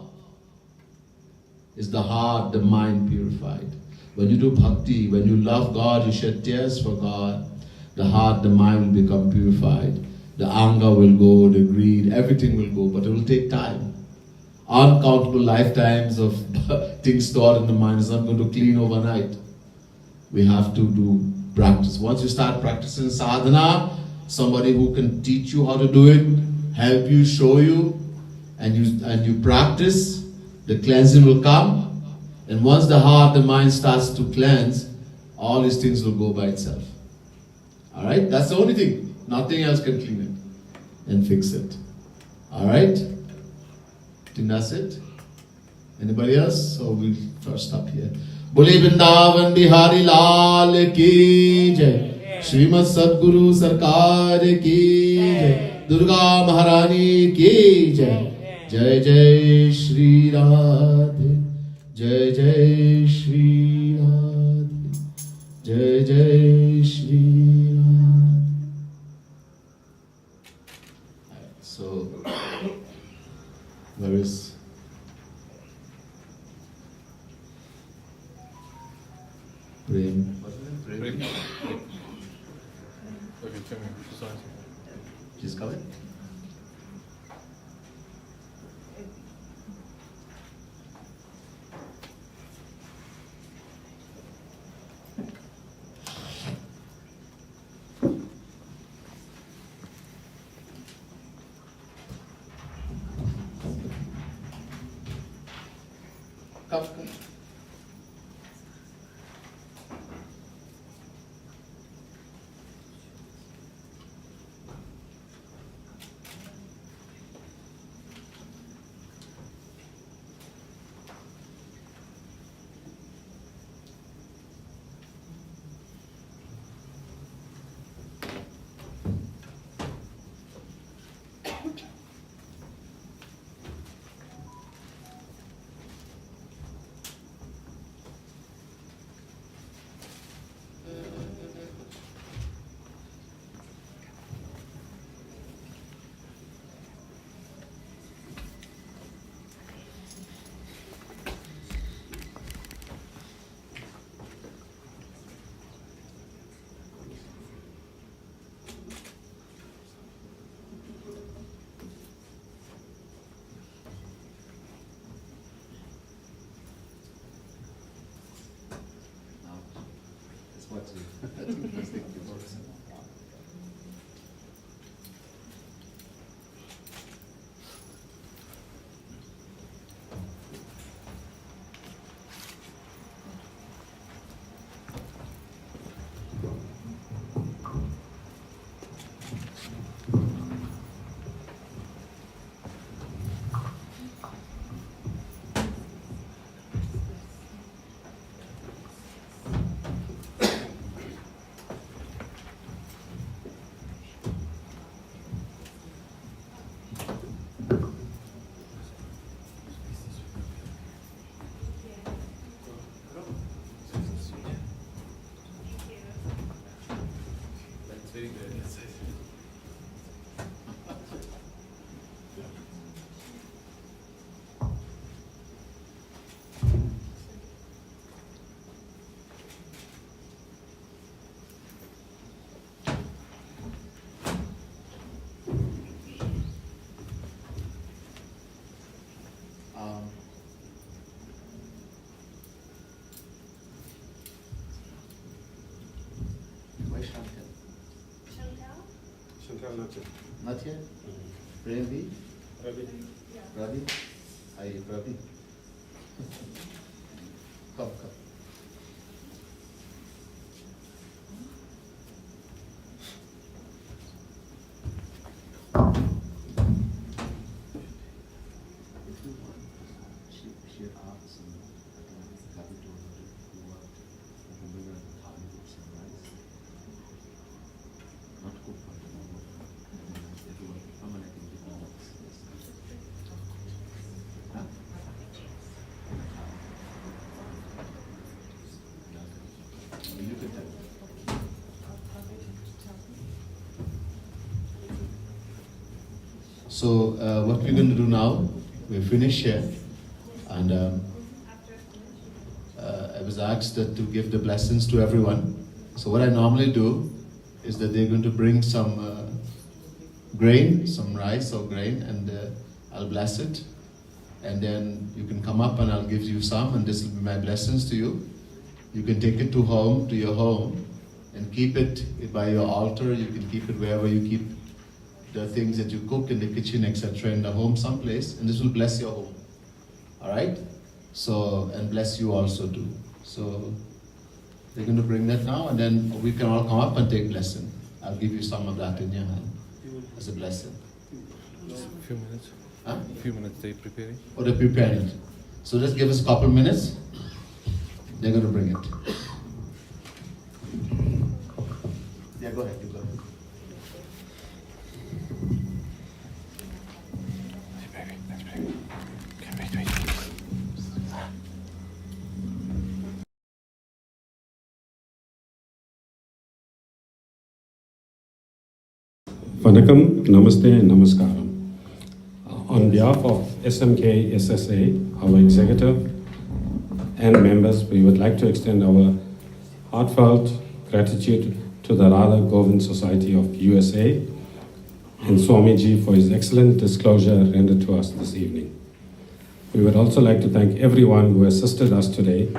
is the heart, the mind purified. When you do bhakti, when you love God, you shed tears for God, the heart, the mind will become purified. The anger will go, the greed, everything will go, but it will take time. Uncountable lifetimes of things stored in the mind is not going to clean overnight. We have to do practice. Once you start practicing sadhana, somebody who can teach you how to do it, help you, show you, and you practice, the cleansing will come. And once the heart, the mind starts to cleanse, all these things will go by itself. Alright? That's the only thing. Nothing else can clean it and fix it. Alright? I think that's it. Anybody else? So we'll first stop here. Bole Vrindavan Bihari Lal ki jai. Srimad Sadguru Sarkar ki jai. Durga Maharani ki jai. Jai Jai Shri Radhe. Jai Jai Shri Radhe. Jai Jai Shri Radhe. So, where is Prem? What's his name? Prem. Okay, tell me. She's coming? Come. That's very good. Why Shankar? Not yet? Ravi? Ravi? Hi, Ravi. Come. If you want, she asks and Ravi told her to go out and bring her the thali with some rice. Not cook for tomorrow. If you want to come and I can give you rice. Huh? You can tell. So what we're going to do now, we're finished here, and I was asked that to give the blessings to everyone. So what I normally do is that they're going to bring some grain, some rice or grain, and I'll bless it. And then you can come up and I'll give you some, and this will be my blessings to you. You can take it to your home, and keep it by your altar. You can keep it wherever you keep the things that you cook in the kitchen, etc., in the home someplace, and this will bless your home. All right? So, and bless you also too. So, they're going to bring that now, and then we can all come up and take blessing. I'll give you some of that in your hand as a blessing. A few minutes. Huh? A few minutes they preparing. Or they're preparing it. So just give us a couple minutes. They're going to bring it. Yeah, go ahead. You go ahead. Vanakkam, Namaste and Namaskaram. On behalf of SMKSSA, our executive and members, we would like to extend our heartfelt gratitude to the Radha Govind Society of USA and Swamiji for his excellent disclosure rendered to us this evening. We would also like to thank everyone who assisted us today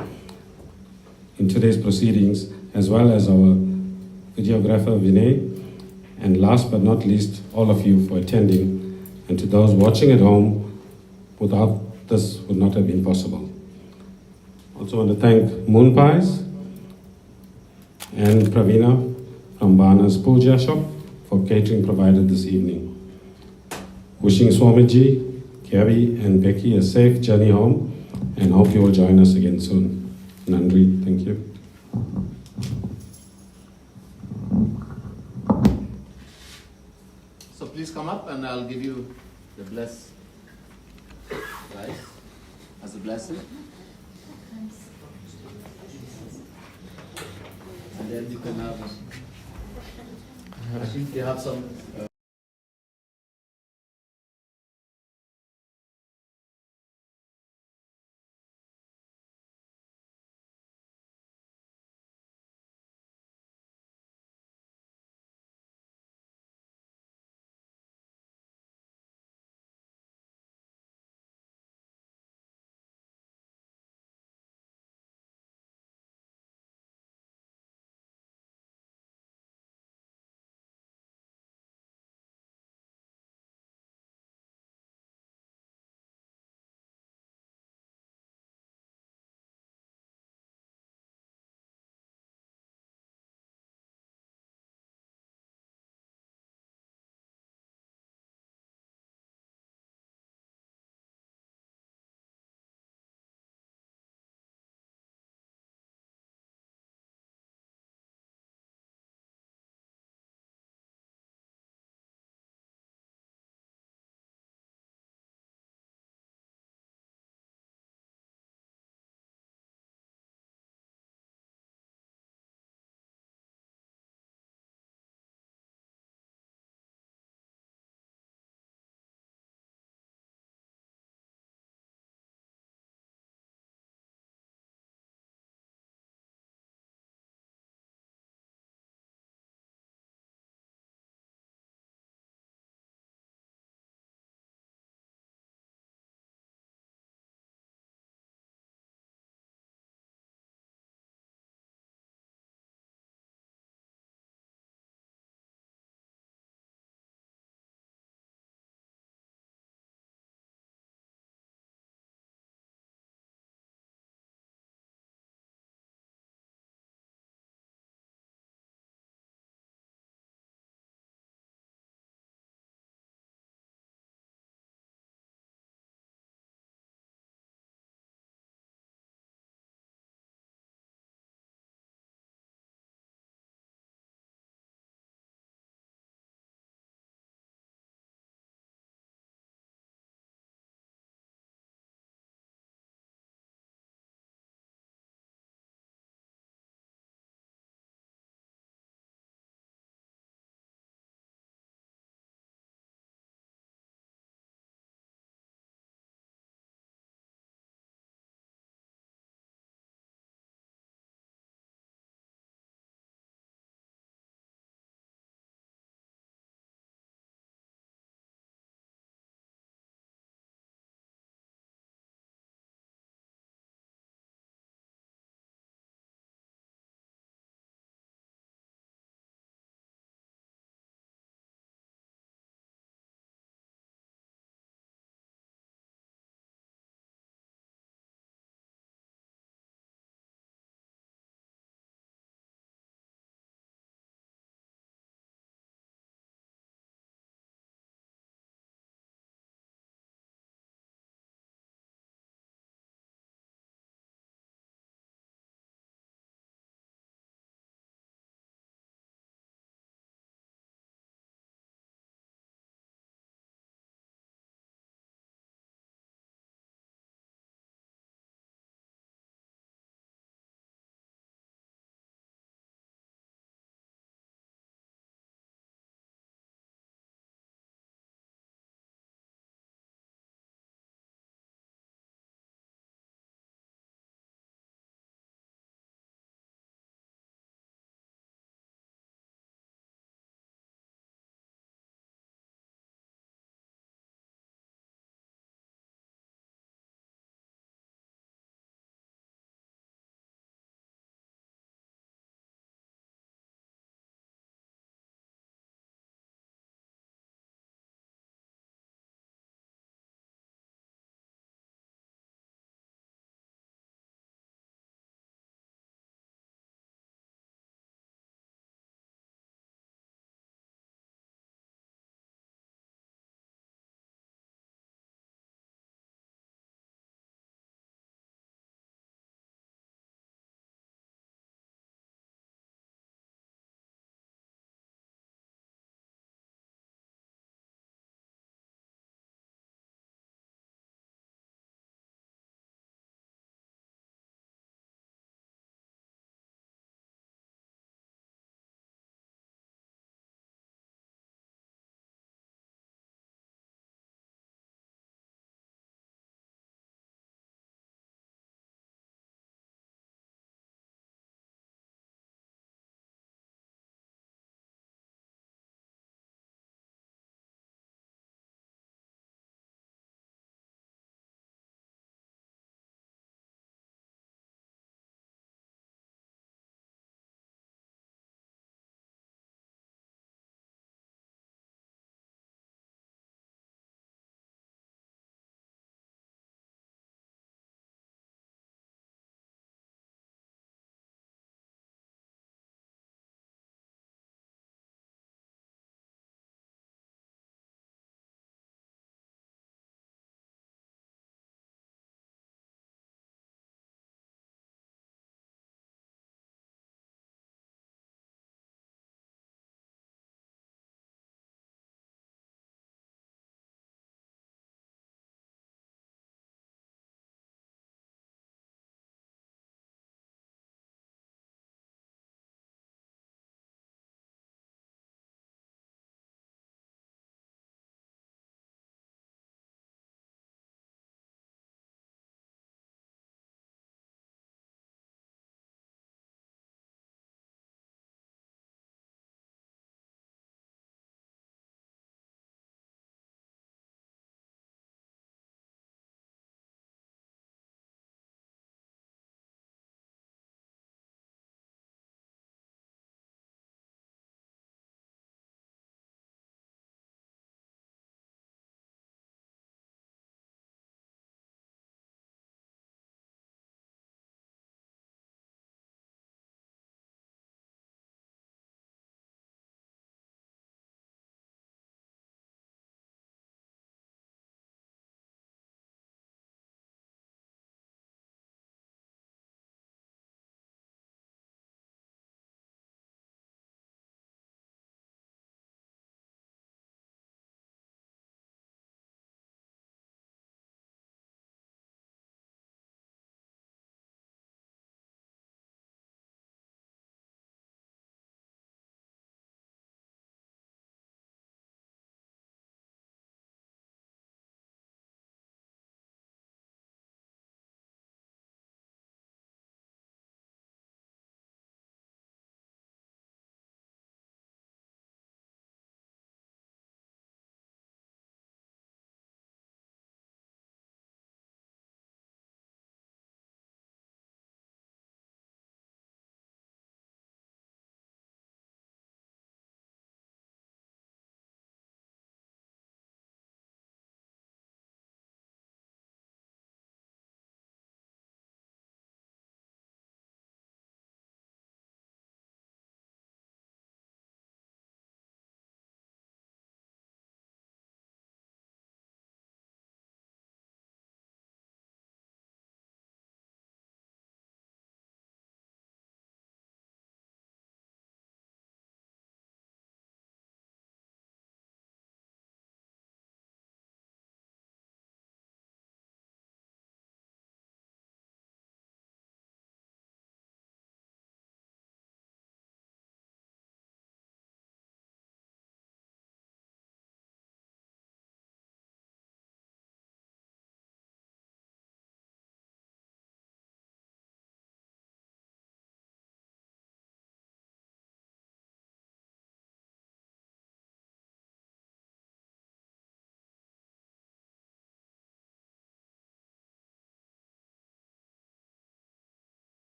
in today's proceedings, as well as our videographer Vinay, and last but not least, all of you for attending, and to those watching at home, without this would not have been possible. Also want to thank Moon Pies and Pravina from Bana's Puja Shop for catering provided this evening. Wishing Swamiji, Kevi and Becky a safe journey home, and hope you will join us again soon. Nandri, thank you. So please come up and I'll give you the bless rice as a blessing. And then you can have, I think you have some